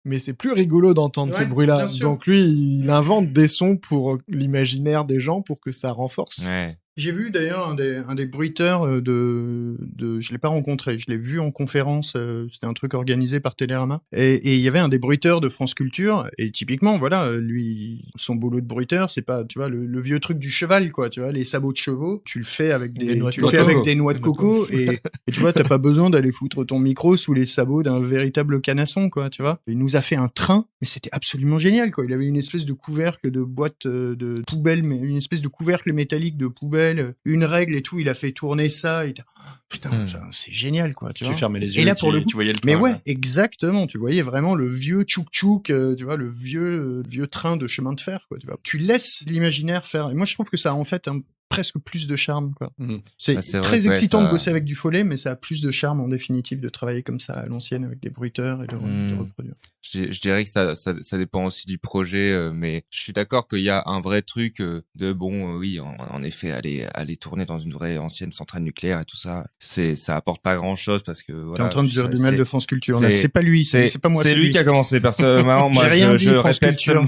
mais c'est plus rigolo d'entendre ces bruits-là. Donc lui, il invente des sons pour l'imaginaire des gens pour que ça renforce. Ouais. J'ai vu d'ailleurs un des bruiteurs je l'ai pas rencontré, je l'ai vu en conférence, c'était un truc organisé par Télérama, et il y avait un des bruiteurs de France Culture, et typiquement, voilà, lui, son boulot de bruiteur, c'est pas, tu vois, le vieux truc du cheval, quoi, tu vois, les sabots de chevaux, tu le fais avec des noix de coco, et tu vois, t'as pas besoin d'aller foutre ton micro sous les sabots d'un véritable canasson, quoi, tu vois. Il nous a fait un train, mais c'était absolument génial, quoi. Il avait une espèce de couvercle de boîte de poubelle, mais une espèce de couvercle métallique de poubelle, une règle et tout, il a fait tourner ça, putain, c'est génial, quoi, tu vois. fermais les yeux et là, pour le coup, tu voyais le train. Mais ouais, exactement, tu voyais vraiment le vieux tchouk-tchouk, tu vois, le vieux train de chemin de fer, quoi, tu vois. Tu laisses l'imaginaire faire, et moi je trouve que ça a en fait presque plus de charme, quoi. C'est très excitant de bosser avec du Foley, mais ça a plus de charme en définitive de travailler comme ça à l'ancienne avec des bruiteurs et de reproduire. Je dirais que ça dépend aussi du projet, mais je suis d'accord qu'il y a un vrai truc de oui, en effet, aller tourner dans une vraie ancienne centrale nucléaire et tout ça, ça apporte pas grand chose parce que voilà. T'es en train de dire du mal de France Culture. C'est pas lui, c'est pas moi. C'est lui qui a commencé personnellement. Moi, j'ai rien dit, je France répète Culture.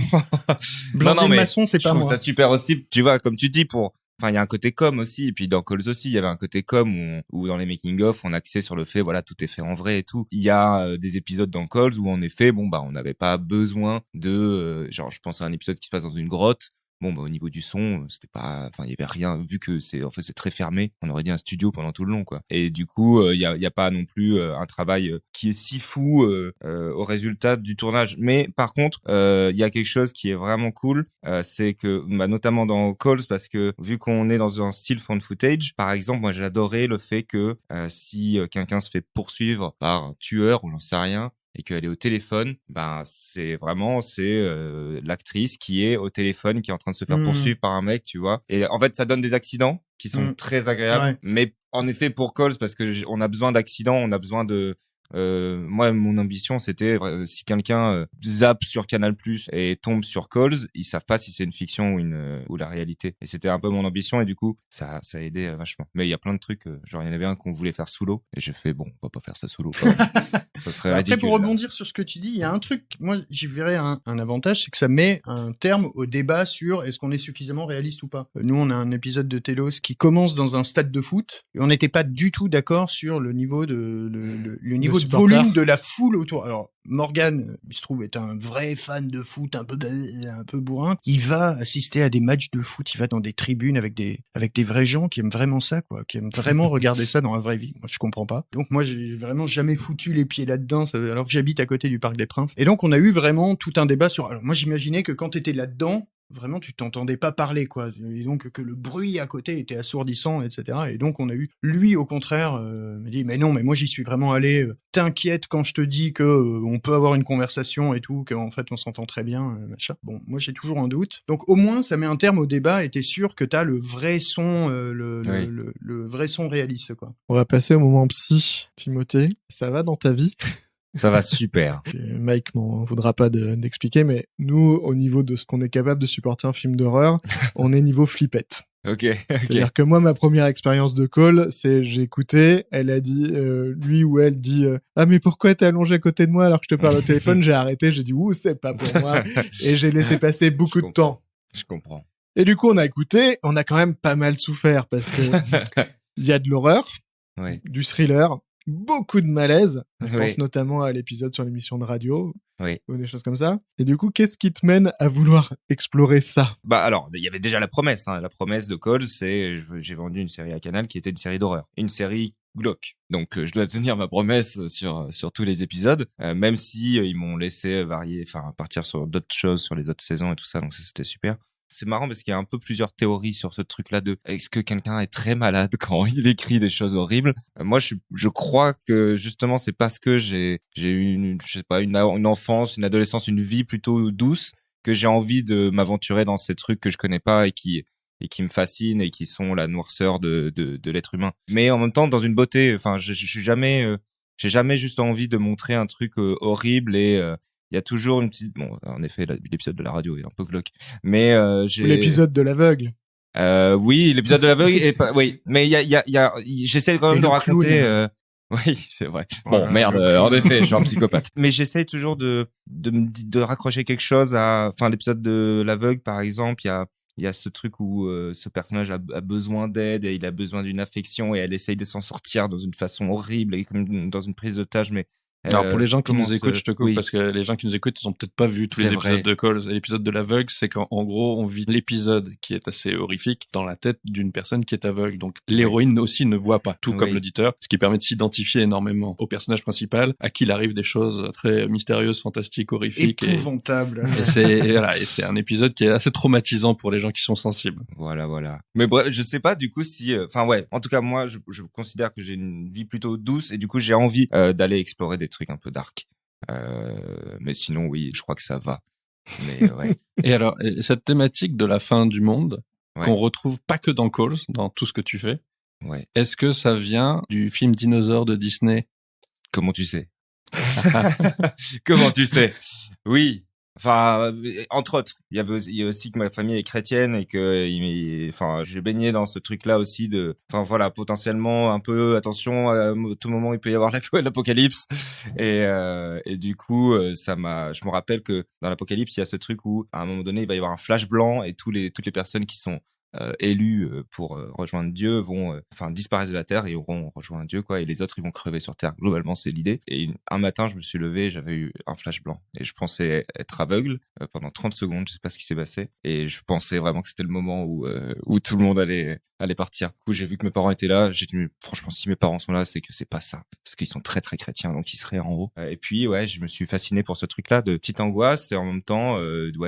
Non, mais maçon, c'est pas moi. Je trouve ça super aussi, tu vois, comme tu dis, enfin, il y a un côté com aussi, et puis dans Calls aussi, il y avait un côté com où dans les making-of, on axait sur le fait, voilà, tout est fait en vrai et tout. Il y a des épisodes dans Calls où, en effet, on n'avait pas besoin de, genre, je pense à un épisode qui se passe dans une grotte, Bon, bah, au niveau du son, c'était pas, enfin, il y avait rien, vu que c'est très fermé. On aurait dit un studio pendant tout le long, quoi. Et du coup, il y a pas non plus un travail qui est si fou au résultat du tournage. Mais par contre, il y a quelque chose qui est vraiment cool, c'est que, bah, notamment dans Calls, parce que vu qu'on est dans un style found footage, par exemple, moi j'adorais le fait que si quelqu'un se fait poursuivre par un tueur ou j'en sais rien, et qu'elle est au téléphone, ben c'est l'actrice qui est au téléphone, qui est en train de se faire poursuivre par un mec, tu vois. Et en fait, ça donne des accidents qui sont très agréables. Ouais. Mais en effet, pour Calls, parce que on a besoin d'accidents, on a besoin de moi, mon ambition, c'était si quelqu'un zappe sur Canal+ et tombe sur Calls, ils savent pas si c'est une fiction ou la réalité. Et c'était un peu mon ambition, et du coup, ça a aidé vachement. Mais il y a plein de trucs, genre il y en avait un qu'on voulait faire sous l'eau, et j'ai fait bon, on va pas faire ça sous l'eau. Ça serait ridicule. Après, pour rebondir sur ce que tu dis, il y a un truc, moi j'y verrais un avantage, c'est que ça met un terme au débat sur est-ce qu'on est suffisamment réaliste ou pas. Nous, on a un épisode de Telos qui commence dans un stade de foot, et on n'était pas du tout d'accord sur le niveau le niveau de volume de la foule autour. Alors Morgan, il se trouve, est un vrai fan de foot, un peu bourrin. Il va assister à des matchs de foot, il va dans des tribunes avec des vrais gens qui aiment vraiment ça, quoi, qui aiment vraiment regarder ça dans la vraie vie. Moi, je comprends pas. Donc moi, j'ai vraiment jamais foutu les pieds là-dedans, alors que j'habite à côté du Parc des Princes. Et donc on a eu vraiment tout un débat sur. Alors moi, j'imaginais que quand t'étais là-dedans, vraiment, tu t'entendais pas parler, quoi. Et donc, que le bruit à côté était assourdissant, etc. Et donc, on a eu, lui, au contraire, me dit, mais non, mais moi, j'y suis vraiment allé. T'inquiète quand je te dis que on peut avoir une conversation et tout, qu'en fait, on s'entend très bien, machin. Bon, moi, j'ai toujours un doute. Donc, au moins, ça met un terme au débat et t'es sûr que t'as le vrai son, le vrai son réaliste, quoi. On va passer au moment psy. Timothée, ça va dans ta vie? Ça va super. Mike m'en voudra pas d'expliquer, mais nous, au niveau de ce qu'on est capable de supporter un film d'horreur, on est niveau flippette. Ok. C'est-à-dire que moi, ma première expérience de call, c'est j'ai écouté, elle a dit, lui ou elle dit, ah mais pourquoi t'es allongé à côté de moi alors que je te parle au téléphone? J'ai arrêté, j'ai dit, ouh, c'est pas pour moi, et j'ai laissé passer beaucoup de temps. Je comprends. Et du coup, on a écouté, on a quand même pas mal souffert parce que il y a de l'horreur, du thriller, beaucoup de malaise. Je pense notamment à l'épisode sur l'émission de radio ou des choses comme ça. Et du coup, qu'est-ce qui te mène à vouloir explorer ça? Bah alors, il y avait déjà la promesse. La promesse de Calls, c'est j'ai vendu une série à Canal qui était une série d'horreur, une série glauque. Donc je dois tenir ma promesse sur tous les épisodes, même si ils m'ont laissé partir sur d'autres choses, sur les autres saisons et tout ça. Donc ça, c'était super. C'est marrant parce qu'il y a un peu plusieurs théories sur ce truc-là de est-ce que quelqu'un est très malade quand il écrit des choses horribles. Moi, je crois que justement c'est parce que j'ai eu une enfance, une adolescence, une vie plutôt douce que j'ai envie de m'aventurer dans ces trucs que je connais pas et qui me fascinent et qui sont la noirceur de l'être humain. Mais en même temps dans une beauté. Enfin, j'ai jamais juste envie de montrer un truc horrible et il y a toujours une petite, bon, en effet, l'épisode de la radio est un peu glauque, mais ou l'épisode de l'aveugle. Oui, l'épisode de l'aveugle est pas, oui, mais j'essaie quand même de raconter. Oui, c'est vrai. Bon, merde, en effet, je suis un psychopathe. Mais j'essaie toujours de raccrocher quelque chose l'épisode de l'aveugle, par exemple, il y a ce truc où ce personnage a besoin d'aide et il a besoin d'une affection et elle essaye de s'en sortir dans une façon horrible et comme dans une prise d'otage, mais alors pour les gens qui nous écoutent, je te coupe parce que les gens qui nous écoutent, ils ont peut-être pas vu tous les épisodes de Calls. Et l'épisode de l'aveugle, c'est qu'en gros, on vit l'épisode qui est assez horrifique dans la tête d'une personne qui est aveugle. Donc l'héroïne aussi ne voit pas, tout comme l'auditeur, ce qui permet de s'identifier énormément au personnage principal, à qui il arrive des choses très mystérieuses, fantastiques, horrifiques, épouvantables. Et c'est un épisode qui est assez traumatisant pour les gens qui sont sensibles. Voilà. Mais bref, je sais pas du coup si, en tout cas moi, je considère que j'ai une vie plutôt douce et du coup j'ai envie d'aller explorer des trucs un peu dark. Mais sinon, oui, je crois que ça va. Mais ouais. Et alors, cette thématique de la fin du monde, qu'on retrouve pas que dans Calls, dans tout ce que tu fais, est-ce que ça vient du film Dinosaure de Disney? Comment tu sais? Comment tu sais? Oui. Enfin, entre autres, il y a aussi que ma famille est chrétienne et que, j'ai baigné dans ce truc-là aussi potentiellement un peu, attention, à tout moment il peut y avoir l'apocalypse. Et du coup, je me rappelle que dans l'apocalypse, il y a ce truc où, à un moment donné, il va y avoir un flash blanc et toutes les personnes qui sont élus pour rejoindre Dieu vont disparaître de la terre et auront rejoint Dieu, quoi, et les autres ils vont crever sur terre. Globalement, c'est l'idée. Et un matin, je me suis levé, j'avais eu un flash blanc et je pensais être aveugle pendant 30 secondes, je sais pas ce qui s'est passé, et je pensais vraiment que c'était le moment où tout le monde allait partir. Du coup, j'ai vu que mes parents étaient là, j'ai dit franchement, si mes parents sont là, c'est que c'est pas ça, parce qu'ils sont très très chrétiens, donc ils seraient en haut. Et puis ouais, je me suis fasciné pour ce truc-là de petite angoisse et en même temps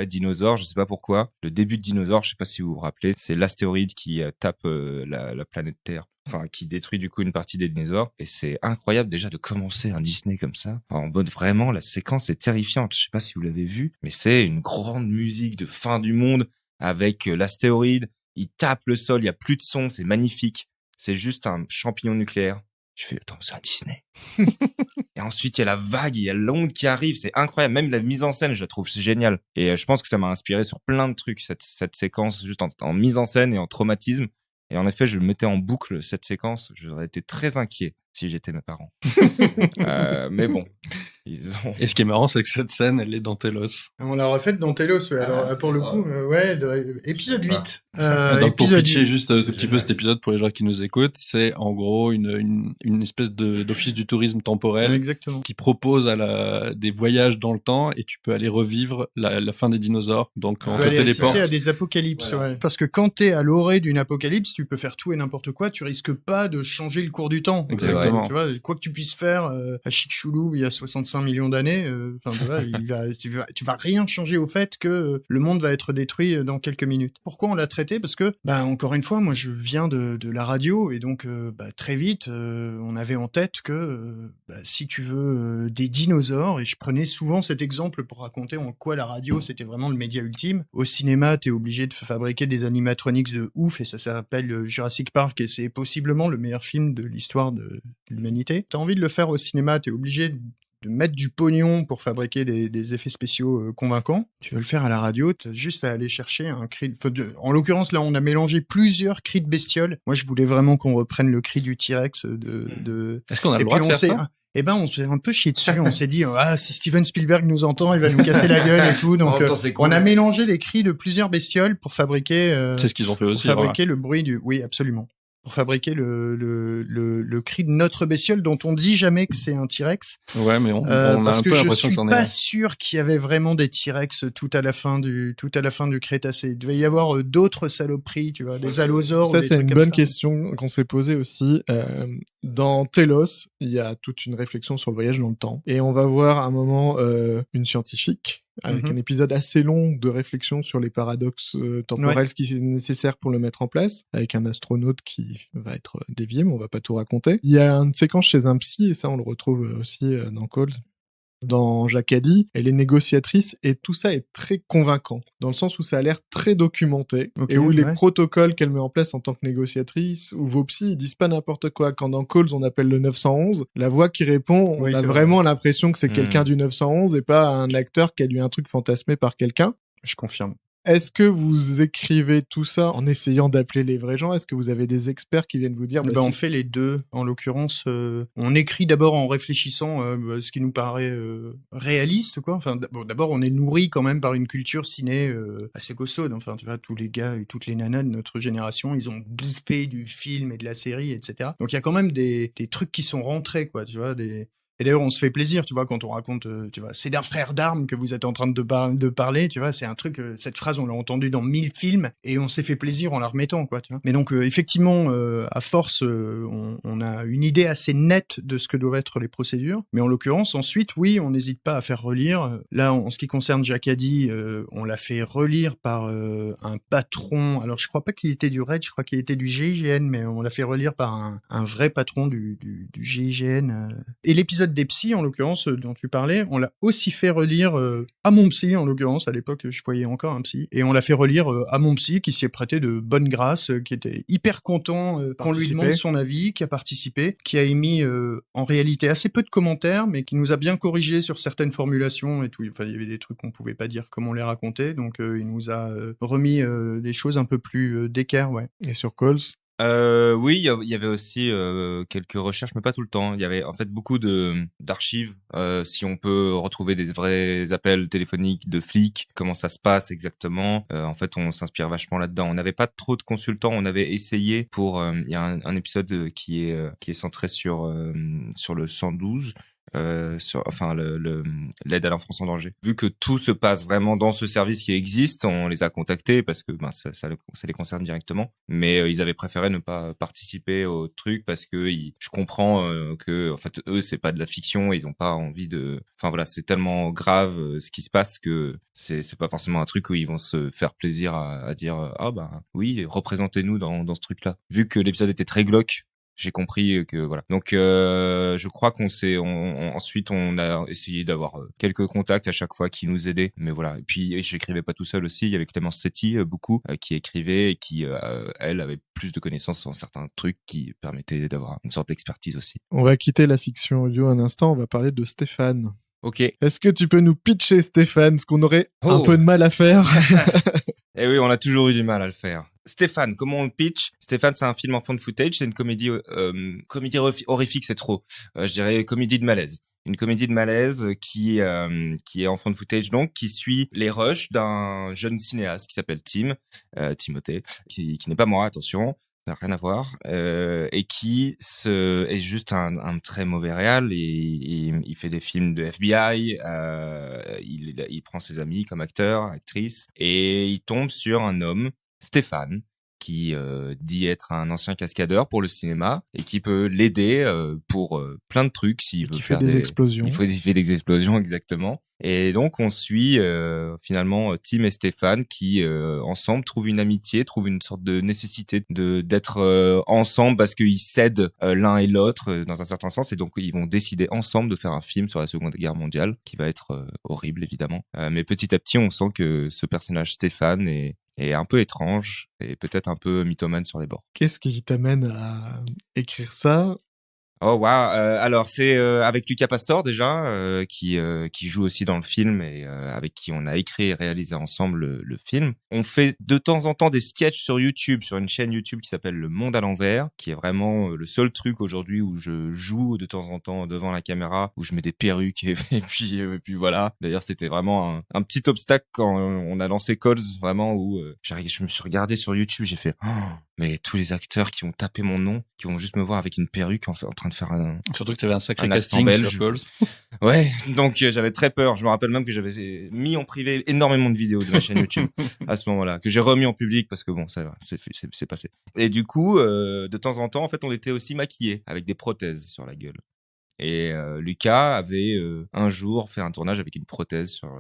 dinosaures, je sais pas pourquoi. Le début de Dinosaures, je sais pas si vous vous rappelez, c'est l'astéroïde qui tape la planète Terre, qui détruit du coup une partie des dinosaures, et c'est incroyable déjà de commencer un Disney comme ça. En mode vraiment, la séquence est terrifiante. Je sais pas si vous l'avez vu, mais c'est une grande musique de fin du monde avec l'astéroïde. Il tape le sol, il y a plus de son, c'est magnifique. C'est juste un champignon nucléaire. Tu fais, attends, c'est un Disney. Et ensuite, il y a la vague, il y a l'onde qui arrive, c'est incroyable. Même la mise en scène, je la trouve géniale. Et je pense que ça m'a inspiré sur plein de trucs, cette séquence, juste en mise en scène et en traumatisme. Et en effet, je mettais en boucle cette séquence. J'aurais été très inquiet si j'étais mes parents. Mais bon, ils ont... Et ce qui est marrant, c'est que cette scène, elle est dans Telos. On l'a refaite dans Telos, ouais. Alors, pour le coup, épisode 8. Donc pour pitcher 8. juste un tout petit peu cet épisode pour les gens qui nous écoutent, c'est en gros une espèce d'office du tourisme temporel Exactement. qui propose des voyages dans le temps, et tu peux aller revivre la fin des dinosaures. Donc on te aller téléporte. assister à des apocalypses, Voilà. ouais. Parce que quand t'es à l'orée d'une apocalypse, tu peux faire tout et n'importe quoi, tu risques pas de changer le cours du temps. Exactement. Tu vois, quoi que tu puisses faire à Chicxulub il y a 65 millions d'années, tu vas rien changer au fait que le monde va être détruit dans quelques minutes. Pourquoi on l'a traité? Parce que, encore une fois, moi je viens de la radio, et donc très vite, on avait en tête que si tu veux des dinosaures, et je prenais souvent cet exemple pour raconter en quoi la radio c'était vraiment le média ultime. Au cinéma, t'es obligé de fabriquer des animatronics de ouf, et ça s'appelle Jurassic Park, et c'est possiblement le meilleur film de l'histoire de l'humanité. T'as envie de le faire au cinéma, t'es obligé de mettre du pognon pour fabriquer des effets spéciaux convaincants. Tu veux le faire à la radio, t'as juste à aller chercher un cri en l'occurrence, là, on a mélangé plusieurs cris de bestioles. Moi, je voulais vraiment qu'on reprenne le cri du T-Rex Est-ce qu'on a le droit de faire ça? On s'est un peu chié dessus. On s'est dit, si Steven Spielberg nous entend, il va nous casser la gueule et tout. Donc, on a mélangé les cris de plusieurs bestioles pour fabriquer. C'est ce qu'ils ont fait aussi. Pour fabriquer le bruit du. Oui, absolument. Pour fabriquer le cri de notre bestiole, dont on dit jamais que c'est un T-Rex. Ouais, mais on a un peu l'impression que c'en est. Je suis pas sûr qu'il y avait vraiment des T-Rex tout à la fin du Crétacé. Il devait y avoir d'autres saloperies, tu vois, des allosaures. Ça, c'est une bonne question qu'on s'est posée aussi. Dans Telos, il y a toute une réflexion sur le voyage dans le temps. Et on va voir à un moment une scientifique avec un épisode assez long de réflexion sur les paradoxes temporels, ce qui est nécessaire pour le mettre en place, avec un astronaute qui va être dévié, mais on va pas tout raconter. Il y a une séquence chez un psy, et ça on le retrouve aussi dans Calls, dans Jacadi, elle est négociatrice, et tout ça est très convaincant, dans le sens où ça a l'air très documenté, et où les protocoles qu'elle met en place en tant que négociatrice, où vos psys, ils disent pas n'importe quoi. Quand dans Calls, on appelle le 911, la voix qui répond, on a vraiment l'impression que c'est quelqu'un du 911 et pas un acteur qui a lu un truc fantasmé par quelqu'un. Je confirme. Est-ce que vous écrivez tout ça en essayant d'appeler les vrais gens? Est-ce que vous avez des experts qui viennent vous dire on fait les deux. En l'occurrence, on écrit d'abord en réfléchissant ce qui nous paraît réaliste, quoi. Enfin, d'abord, on est nourri quand même par une culture ciné assez costaude. Enfin, tu vois, tous les gars et toutes les nanas de notre génération, ils ont bouffé du film et de la série, etc. Donc, il y a quand même des trucs qui sont rentrés, quoi. Tu vois, Et d'ailleurs, on se fait plaisir, tu vois, quand on raconte, tu vois, c'est d'un frère d'armes que vous êtes en train de parler, tu vois, c'est un truc, cette phrase, on l'a entendue dans 1000 films, et on s'est fait plaisir en la remettant, quoi, tu vois. Mais donc, effectivement, à force, on a une idée assez nette de ce que doivent être les procédures, mais en l'occurrence, ensuite, oui, on n'hésite pas à faire relire. Là, en ce qui concerne Jacadi, on l'a fait relire par un patron, alors je crois pas qu'il était du RAID, je crois qu'il était du GIGN, mais on l'a fait relire par un vrai patron du GIGN. Et l'épisode des psys, en l'occurrence, dont tu parlais, on l'a aussi fait relire à mon psy, en l'occurrence. À l'époque, je voyais encore un psy. Et on l'a fait relire à mon psy, qui s'y est prêté de bonne grâce, qui était hyper content qu'on lui demande son avis, qui a participé, qui a émis en réalité assez peu de commentaires, mais qui nous a bien corrigé sur certaines formulations et tout. Enfin, il y avait des trucs qu'on pouvait pas dire comme on les racontait, donc il nous a remis des choses un peu plus d'équerre, ouais. Et sur Calls, Oui, il y avait aussi quelques recherches, mais pas tout le temps. Il y avait en fait beaucoup d'archives. Si on peut retrouver des vrais appels téléphoniques de flics, comment ça se passe exactement. En fait, on s'inspire vachement là-dedans. On n'avait pas trop de consultants. On avait essayé pour. Il y a un épisode qui est centré sur le 112. Enfin l'aide à l'enfance en danger. Vu que tout se passe vraiment dans ce service qui existe, on les a contactés parce que ça les concerne directement. Mais ils avaient préféré ne pas participer au truc parce que je comprends que en fait eux c'est pas de la fiction, ils ont pas envie de. Enfin voilà, c'est tellement grave ce qui se passe que c'est pas forcément un truc où ils vont se faire plaisir à dire ah bah oui représentez-nous dans ce truc-là. Vu que l'épisode était très glauque. J'ai compris que voilà. Donc je crois ensuite on a essayé d'avoir quelques contacts à chaque fois qui nous aidaient. Mais voilà. Et puis j'écrivais pas tout seul aussi. Il y avait Clémence Setti beaucoup qui écrivait et qui elle avait plus de connaissances sur certains trucs qui permettaient d'avoir une sorte d'expertise aussi. On va quitter la fiction audio un instant. On va parler de Stéphane. Ok. Est-ce que tu peux nous pitcher Stéphane, ce qu'on aurait un peu de mal à faire? Eh oui, on a toujours eu du mal à le faire. Stéphane, comment on le pitch? Stéphane, c'est un film en found footage, c'est une comédie horrifique, c'est trop. Je dirais comédie de malaise. Une comédie de malaise qui est en found footage donc, qui suit les rushs d'un jeune cinéaste qui s'appelle Timothée, qui n'est pas moi, attention. Ça n'a rien à voir, et qui est juste un très mauvais réal et il fait des films de FBI, il prend ses amis comme acteurs, actrices et il tombe sur un homme, Stéphane, qui dit être un ancien cascadeur pour le cinéma et qui peut l'aider pour plein de trucs s'il veut faire des explosions. Il fait des explosions exactement. Et donc on suit finalement Tim et Stéphane qui ensemble trouvent une amitié, trouvent une sorte de nécessité d'être ensemble parce qu'ils s'aident l'un et l'autre dans un certain sens et donc ils vont décider ensemble de faire un film sur la Seconde Guerre mondiale qui va être horrible évidemment. Mais petit à petit on sent que ce personnage Stéphane est un peu étrange et peut-être un peu mythomane sur les bords. Qu'est-ce qui t'amène à écrire ça? Oh wow, alors c'est avec Lucas Pastor déjà qui joue aussi dans le film et avec qui on a écrit et réalisé ensemble le film. On fait de temps en temps des sketchs sur YouTube, sur une chaîne YouTube qui s'appelle Le Monde à l'envers, qui est vraiment le seul truc aujourd'hui où je joue de temps en temps devant la caméra, où je mets des perruques et puis voilà. D'ailleurs c'était vraiment un petit obstacle quand on a lancé Calls, vraiment où je me suis regardé sur YouTube, j'ai fait mais tous les acteurs qui vont taper mon nom, qui vont juste me voir avec une perruque en train de faire Surtout que tu avais un sacré casting casting sur Calls. Ouais, donc j'avais très peur. Je me rappelle même que j'avais mis en privé énormément de vidéos de ma chaîne YouTube à ce moment-là, que j'ai remis en public parce que bon, ça c'est passé. Et du coup, de temps en temps, en fait, on était aussi maquillés avec des prothèses sur la gueule. Et Lucas avait un jour fait un tournage avec une prothèse sur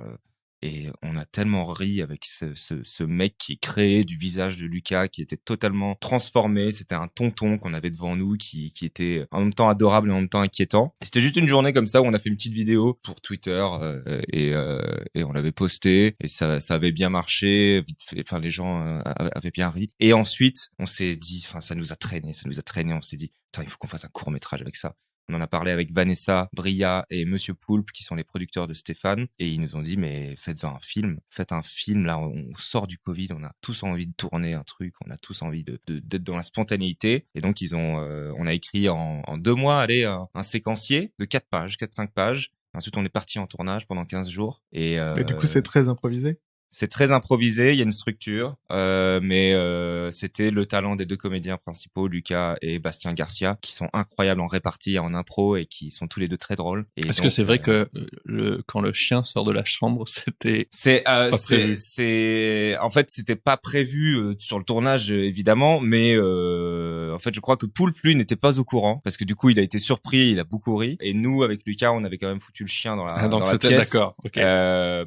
et on a tellement ri avec ce mec qui est créé du visage de Lucas, qui était totalement transformé. C'était un tonton qu'on avait devant nous qui était en même temps adorable et en même temps inquiétant. Et c'était juste une journée comme ça où on a fait une petite vidéo pour Twitter et on l'avait posté et ça avait bien marché. Vite fait, enfin les gens avaient bien ri. Et ensuite on s'est dit, enfin ça nous a traîné. On s'est dit, putain il faut qu'on fasse un court métrage avec ça. On en a parlé avec Vanessa, Bria et Monsieur Poulpe, qui sont les producteurs de Stéphane. Et ils nous ont dit, mais faites-en un film. Faites un film, là, on sort du Covid, on a tous envie de tourner un truc, on a tous envie d'être dans la spontanéité. Et donc, on a écrit en 2 mois, un séquencier de 4-5 pages. Ensuite, on est parti en tournage pendant 15 jours. Et du coup, c'est très improvisé? C'est très improvisé, il y a une structure, mais c'était le talent des 2 comédiens principaux, Lucas et Bastien Garcia, qui sont incroyables en répartie et en impro et qui sont tous les 2 très drôles. Est-ce que c'est vrai que quand le chien sort de la chambre, c'était en fait c'était pas prévu sur le tournage évidemment, mais en fait je crois que Poulpe lui n'était pas au courant parce que du coup il a été surpris, il a beaucoup ri et nous avec Lucas on avait quand même foutu le chien dans la pièce. D'accord, ok.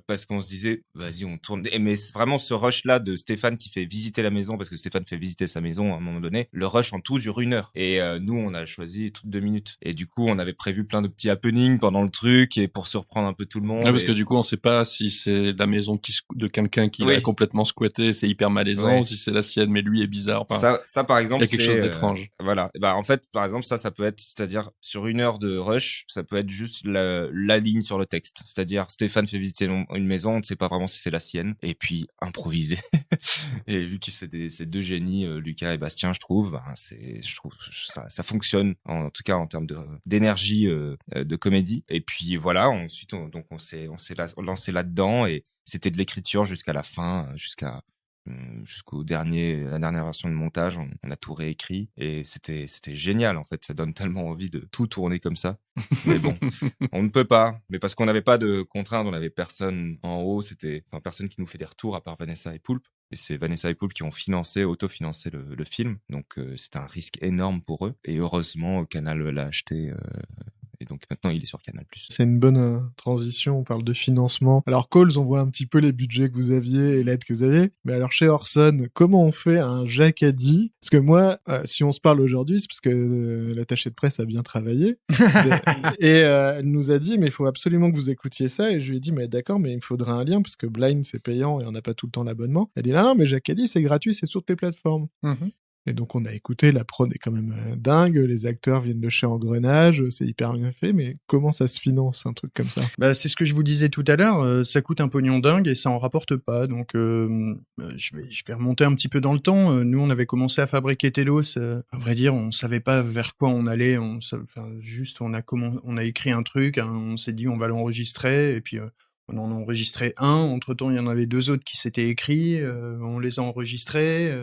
Parce qu'on se disait vas-y on tourne. Mais c'est vraiment ce rush là de Stéphane qui fait visiter la maison parce que Stéphane fait visiter sa maison à un moment donné. Le rush en tout dure 1 heure et nous on a choisi toutes 2 minutes et du coup on avait prévu plein de petits happenings pendant le truc et pour surprendre un peu tout le monde. Ouais, parce que du coup on sait pas si c'est la maison de quelqu'un qui l'a complètement squatté, c'est hyper malaisant, ou si c'est la sienne mais lui est bizarre. Enfin, ça par exemple, il y a quelque chose d'étrange. Voilà. Bah en fait par exemple ça peut être, c'est-à-dire sur 1 heure de rush, ça peut être juste la ligne sur le texte. C'est-à-dire Stéphane fait visiter une maison, on ne sait pas vraiment si c'est la sienne sienne et puis improviser. Et vu que c'est deux génies, Lucas et Bastien, je trouve ça fonctionne en tout cas en termes d'énergie de comédie. Et puis voilà, ensuite on s'est lancé là-dedans et c'était de l'écriture jusqu'à la fin, jusqu'au la dernière version de montage, on a tout réécrit et c'était génial en fait, ça donne tellement envie de tout tourner comme ça. Mais bon, on ne peut pas, mais parce qu'on n'avait pas de contraintes, on n'avait personne en haut, personne qui nous fait des retours à part Vanessa et Poulpe. Et c'est Vanessa et Poulpe qui ont autofinancé le film, donc c'était un risque énorme pour eux. Et heureusement, Canal l'a acheté. Et donc maintenant, il est sur Canal+. C'est une bonne transition, on parle de financement. Alors Coles, on voit un petit peu les budgets que vous aviez et l'aide que vous avez. Mais alors chez Orson, comment on fait un Jacadi? Parce que moi, si on se parle aujourd'hui, c'est parce que l'attachée de presse a bien travaillé. Et elle nous a dit, mais il faut absolument que vous écoutiez ça. Et je lui ai dit, mais d'accord, mais il me faudrait un lien parce que Blind, c'est payant et on n'a pas tout le temps l'abonnement. Elle dit, non, mais Jacadi, c'est gratuit, c'est sur tes plateformes. Mm-hmm. Et donc on a écouté, la prod est quand même dingue, les acteurs viennent de chez Engrenage, c'est hyper bien fait, mais comment ça se finance, un truc comme ça? Bah c'est ce que je vous disais tout à l'heure, ça coûte un pognon dingue et ça en rapporte pas, donc je vais remonter un petit peu dans le temps. Nous on avait commencé à fabriquer Telos, à vrai dire on savait pas vers quoi on allait, on a écrit un truc, on s'est dit on va l'enregistrer et puis on en a enregistré un, entre-temps il y en avait 2 autres qui s'étaient écrits, on les a enregistrés.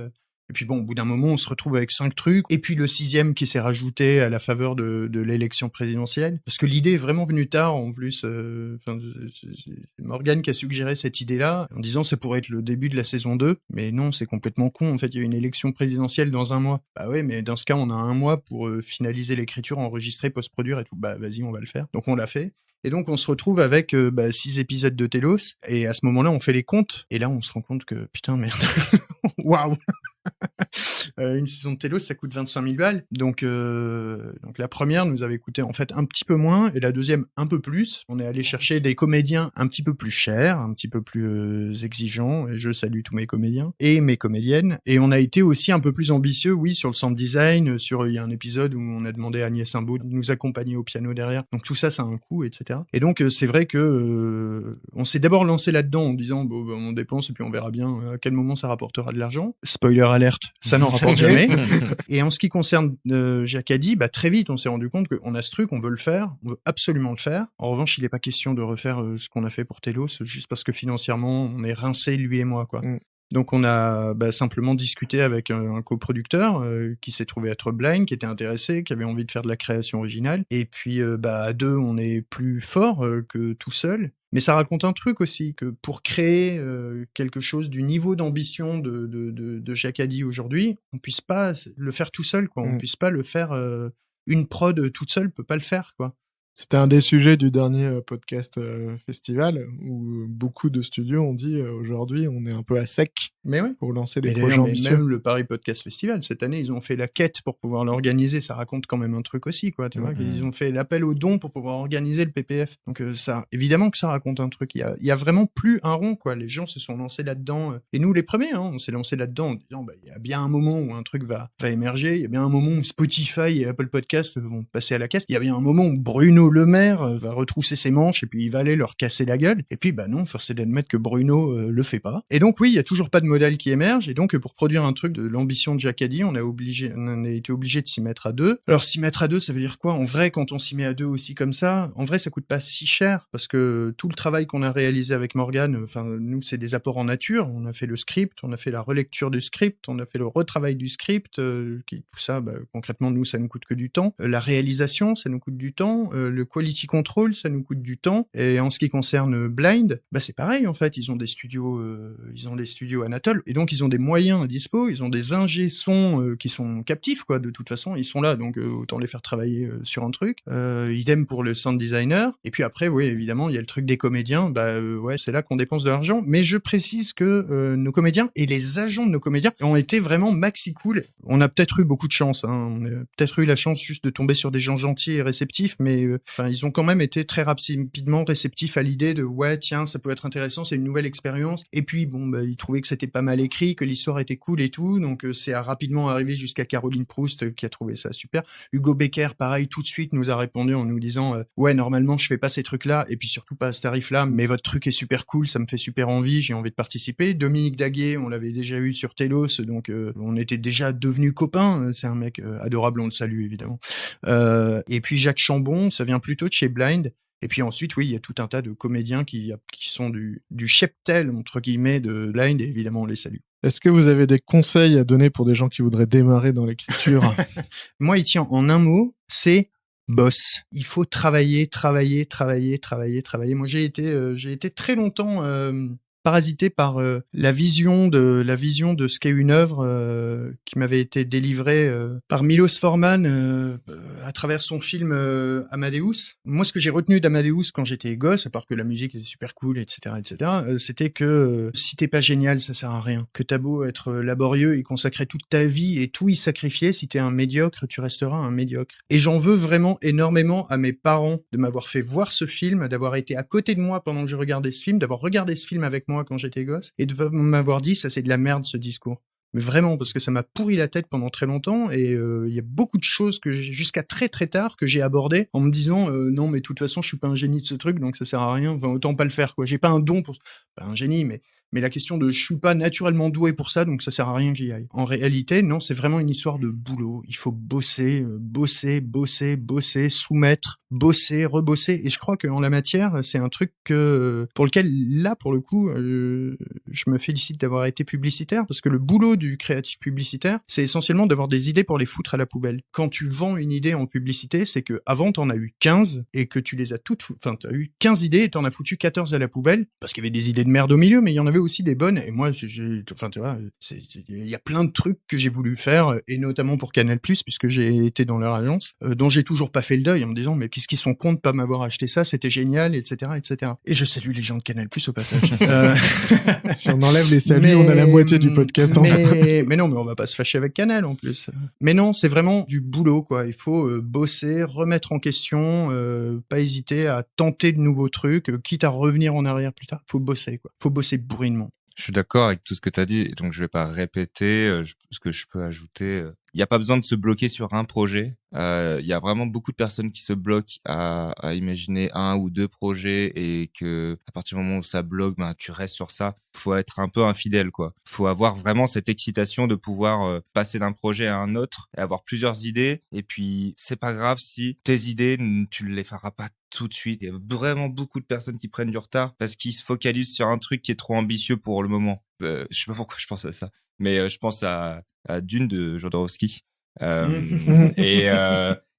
Et puis bon, au bout d'un moment, on se retrouve avec 5 trucs. Et puis le 6e qui s'est rajouté à la faveur de l'élection présidentielle. Parce que l'idée est vraiment venue tard, en plus. C'est Morgane qui a suggéré cette idée-là, en disant ça pourrait être le début de la saison 2. Mais non, c'est complètement con. En fait, il y a une élection présidentielle dans 1 mois. Bah ouais, mais dans ce cas, on a 1 mois pour finaliser l'écriture, enregistrer, post-produire et tout. Bah vas-y, on va le faire. Donc on l'a fait. Et donc on se retrouve avec 6 épisodes de Telos, et à ce moment-là on fait les comptes, et là on se rend compte que putain merde, waouh, une saison de Telos ça coûte 25 000 balles, donc la première nous avait coûté en fait un petit peu moins, et la deuxième un peu plus. On est allé chercher des comédiens un petit peu plus chers, un petit peu plus exigeants, et je salue tous mes comédiens et mes comédiennes, et on a été aussi un peu plus ambitieux, oui, sur le sound design, il y a un épisode où on a demandé à Agnès Imbaud de nous accompagner au piano derrière, donc tout ça ça a un coût, etc. Et donc c'est vrai que on s'est d'abord lancé là-dedans en disant on dépense et puis on verra bien à quel moment ça rapportera de l'argent. Spoiler alerte, ça n'en rapporte jamais. Et en ce qui concerne Jacadi, très vite on s'est rendu compte qu'on a ce truc, on veut le faire, on veut absolument le faire. En revanche, il n'est pas question de refaire ce qu'on a fait pour Telos juste parce que financièrement on est rincés lui et moi quoi. Donc on a simplement discuté avec un coproducteur qui s'est trouvé être Blind, qui était intéressé, qui avait envie de faire de la création originale. Et puis à 2, on est plus fort que tout seul. Mais ça raconte un truc aussi, que pour créer quelque chose du niveau d'ambition de Jacadi aujourd'hui, on puisse pas le faire tout seul, quoi. On puisse pas le faire, une prod toute seule peut pas le faire, quoi. C'était un des sujets du dernier podcast festival où beaucoup de studios ont dit aujourd'hui on est un peu à sec pour lancer des projets ambitieux. Même le Paris Podcast Festival, cette année, ils ont fait la quête pour pouvoir l'organiser. Ça raconte quand même un truc aussi, quoi. Tu vois, ils ont fait l'appel aux dons pour pouvoir organiser le PPF. Donc ça, évidemment que ça raconte un truc. Il y a vraiment plus un rond, quoi. Les gens se sont lancés là-dedans. Et nous, les premiers, on s'est lancés là-dedans en disant, il y a bien un moment où un truc va émerger. Il y a bien un moment où Spotify et Apple Podcast vont passer à la caisse. Il y a bien un moment où Bruno Le Maire va retrousser ses manches et puis il va aller leur casser la gueule. Et puis non, force est d'admettre que Bruno le fait pas. Et donc oui, il y a toujours pas de modèle qui émerge. Et donc pour produire un truc de l'ambition de Jacadi, on a été obligé de s'y mettre à 2. Alors s'y mettre à 2, ça veut dire quoi? En vrai, quand on s'y met à 2 aussi comme ça, en vrai ça coûte pas si cher parce que tout le travail qu'on a réalisé avec Morgane, nous c'est des apports en nature. On a fait le script, on a fait la relecture du script, on a fait le retravail du script. Tout ça, concrètement nous ça nous coûte que du temps. La réalisation, ça nous coûte du temps. Le quality control, ça nous coûte du temps. Et en ce qui concerne Blind, c'est pareil en fait. Ils ont des studios Anatole, et donc ils ont des moyens à dispo. Ils ont des ingé sons qui sont captifs, quoi. De toute façon, ils sont là, donc autant les faire travailler sur un truc. Idem pour le sound designer. Et puis après, oui, évidemment, il y a le truc des comédiens. C'est là qu'on dépense de l'argent. Mais je précise que nos comédiens et les agents de nos comédiens ont été vraiment maxi cool. On a peut-être eu beaucoup de chance. On a peut-être eu la chance juste de tomber sur des gens gentils et réceptifs, mais ils ont quand même été très rapidement réceptifs à l'idée de ouais, tiens, ça peut être intéressant, c'est une nouvelle expérience. Et puis ils trouvaient que c'était pas mal écrit, que l'histoire était cool et tout. Donc c'est rapidement arrivé jusqu'à Caroline Proust qui a trouvé ça super. Hugo Becker, pareil, tout de suite nous a répondu en nous disant ouais, normalement je fais pas ces trucs-là et puis surtout pas à ce tarif-là, mais votre truc est super cool, ça me fait super envie, j'ai envie de participer. Dominique Daguet, on l'avait déjà eu sur Telos, donc on était déjà devenus copains. C'est un mec adorable, on le salue évidemment. Et puis Jacques Chambon, ça vient plutôt de chez Blind. Et puis ensuite, oui, il y a tout un tas de comédiens qui sont du cheptel, entre guillemets, de Blind, et évidemment, on les salue. Est-ce que vous avez des conseils à donner pour des gens qui voudraient démarrer dans l'écriture? Moi, il tient en un mot, c'est boss. Il faut travailler. Moi, j'ai été très longtemps parasité par la vision de ce qu'est une œuvre qui m'avait été délivrée par Milos Forman à travers son film Amadeus. Moi, ce que j'ai retenu d'Amadeus quand j'étais gosse, à part que la musique était super cool, etc., c'était que si t'es pas génial, ça sert à rien. Que t'as beau être laborieux et consacrer toute ta vie et tout y sacrifier, si t'es un médiocre, tu resteras un médiocre. Et j'en veux vraiment énormément à mes parents de m'avoir fait voir ce film, d'avoir été à côté de moi pendant que je regardais ce film, d'avoir regardé ce film avec moi quand j'étais gosse, et de m'avoir dit ça c'est de la merde ce discours. Mais vraiment, parce que ça m'a pourri la tête pendant très longtemps, et il y a beaucoup de choses que jusqu'à très très tard que j'ai abordées en me disant non mais de toute façon je suis pas un génie de ce truc, donc ça sert à rien, enfin, autant pas le faire quoi. J'ai pas un don pour pas un génie, mais la question de je suis pas naturellement doué pour ça, donc ça sert à rien que j'y aille. En réalité, non, c'est vraiment une histoire de boulot. Il faut bosser, soumettre, bosser, rebosser. Et je crois qu'en la matière, c'est un truc pour lequel, là, pour le coup, je me félicite d'avoir été publicitaire, parce que le boulot du créatif publicitaire, c'est essentiellement d'avoir des idées pour les foutre à la poubelle. Quand tu vends une idée en publicité, c'est que avant t'en as eu 15 et que tu les as toutes, enfin, t'as eu 15 idées et t'en as foutu 14 à la poubelle, parce qu'il y avait des idées de merde au milieu, mais il y en avait aussi des bonnes. Et moi, enfin, tu vois, il y a plein de trucs que j'ai voulu faire, et notamment pour Canal+, puisque j'ai été dans leur agence, dont j'ai toujours pas fait le deuil en me disant, mais qu'est-ce qu'ils sont cons de pas m'avoir acheté ça, c'était génial, etc., etc. Et je salue les gens de Canal+ au passage. Si on enlève les saluts, on a la moitié du podcast. Mais non, mais on va pas se fâcher avec Canal en plus. Mais non, c'est vraiment du boulot, quoi. Il faut bosser, remettre en question, pas hésiter à tenter de nouveaux trucs, quitte à revenir en arrière plus tard. Faut bosser, quoi. Faut bosser bourrinement. Je suis d'accord avec tout ce que tu as dit, donc je vais pas répéter. Ce que je peux ajouter, il n'y a pas besoin de se bloquer sur un projet. Il y a vraiment beaucoup de personnes qui se bloquent à imaginer un ou deux projets, et que à partir du moment où ça bloque, tu restes sur ça. Faut être un peu infidèle, quoi. Faut avoir vraiment cette excitation de pouvoir passer d'un projet à un autre et avoir plusieurs idées. Et puis c'est pas grave si tes idées tu les feras pas tout de suite. Il y a vraiment beaucoup de personnes qui prennent du retard parce qu'ils se focalisent sur un truc qui est trop ambitieux pour le moment. Je sais pas pourquoi je pense à ça, mais je pense à Dune de Jodorowsky.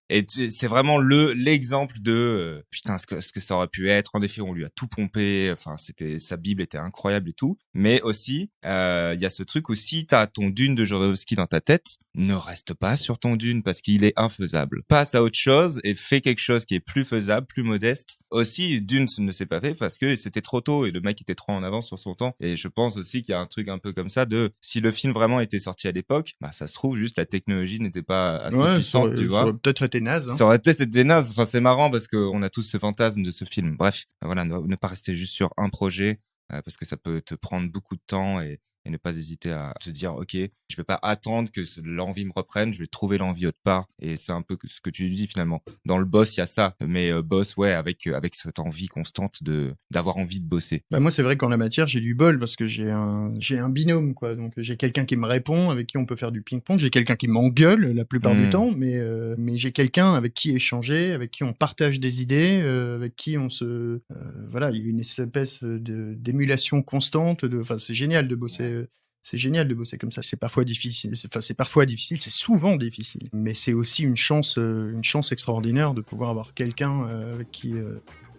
Et c'est vraiment l'exemple de putain ce que ça aurait pu être. En effet, on lui a tout pompé. Enfin, sa Bible était incroyable et tout. Mais aussi, il y a ce truc où si t'as ton Dune de Jodorowsky dans ta tête, ne reste pas sur ton Dune parce qu'il est infaisable. Passe à autre chose et fais quelque chose qui est plus faisable, plus modeste. Aussi, Dune ne s'est pas fait parce que c'était trop tôt et le mec était trop en avance sur son temps. Et je pense aussi qu'il y a un truc un peu comme ça de si le film vraiment était sorti à l'époque, ça se trouve juste la technologie n'était pas assez puissante, tu vois. Ça aurait peut-être été naze. Ça aurait peut-être été naze. Enfin, c'est marrant parce qu'on a tous ce fantasme de ce film. Bref, voilà, ne pas rester juste sur un projet parce que ça peut te prendre beaucoup de temps et ne pas hésiter à te dire ok, je vais pas attendre que l'envie me reprenne, je vais trouver l'envie autre part. Et c'est un peu ce que tu dis finalement. Dans le boss, il y a ça, mais boss, ouais, avec cette envie constante d'avoir envie de bosser. Moi, c'est vrai qu'en la matière, j'ai du bol parce que j'ai un binôme, quoi. Donc j'ai quelqu'un qui me répond, avec qui on peut faire du ping-pong. J'ai quelqu'un qui m'engueule la plupart du temps, mais j'ai quelqu'un avec qui échanger, avec qui on partage des idées, avec qui on se voilà, il y a une espèce d'émulation constante. Enfin, c'est génial de bosser. C'est génial de bosser comme ça. C'est parfois difficile. Enfin, c'est souvent difficile. Mais c'est aussi une chance extraordinaire de pouvoir avoir quelqu'un avec qui.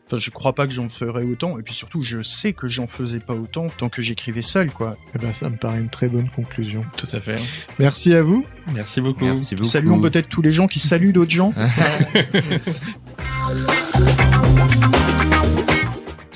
Enfin, je crois pas que j'en ferais autant. Et puis surtout, je sais que j'en faisais pas autant tant que j'écrivais seul, quoi. Eh ben, ça me paraît une très bonne conclusion. Tout à fait. Merci à vous. Merci beaucoup. Merci beaucoup. Saluons peut-être tous les gens qui saluent d'autres gens.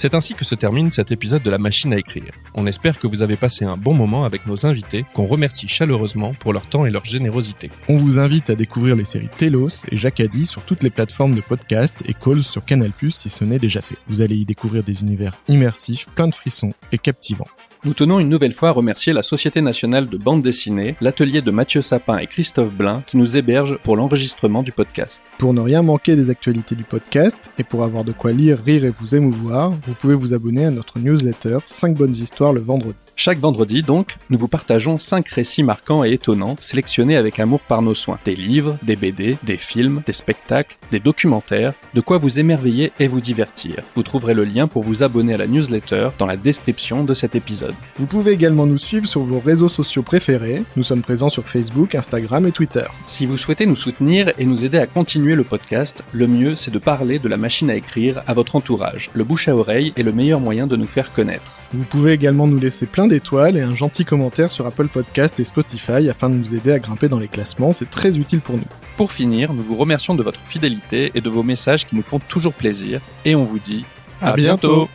C'est ainsi que se termine cet épisode de La Machine à écrire. On espère que vous avez passé un bon moment avec nos invités, qu'on remercie chaleureusement pour leur temps et leur générosité. On vous invite à découvrir les séries Telos et Jacadi sur toutes les plateformes de podcast et Calls sur Canal+, si ce n'est déjà fait. Vous allez y découvrir des univers immersifs, pleins de frissons et captivants. Nous tenons une nouvelle fois à remercier la Société nationale de bande dessinée, l'atelier de Mathieu Sapin et Christophe Blin qui nous hébergent pour l'enregistrement du podcast. Pour ne rien manquer des actualités du podcast et pour avoir de quoi lire, rire et vous émouvoir, vous pouvez vous abonner à notre newsletter 5 bonnes histoires le vendredi. Chaque vendredi, donc, nous vous partageons 5 récits marquants et étonnants, sélectionnés avec amour par nos soins. Des livres, des BD, des films, des spectacles, des documentaires, de quoi vous émerveiller et vous divertir. Vous trouverez le lien pour vous abonner à la newsletter dans la description de cet épisode. Vous pouvez également nous suivre sur vos réseaux sociaux préférés. Nous sommes présents sur Facebook, Instagram et Twitter. Si vous souhaitez nous soutenir et nous aider à continuer le podcast, le mieux c'est de parler de La Machine à écrire à votre entourage. Le bouche à oreille est le meilleur moyen de nous faire connaître. Vous pouvez également nous laisser plein d'étoiles et un gentil commentaire sur Apple Podcast et Spotify afin de nous aider à grimper dans les classements, c'est très utile pour nous. Pour finir, nous vous remercions de votre fidélité et de vos messages qui nous font toujours plaisir, et on vous dit à bientôt.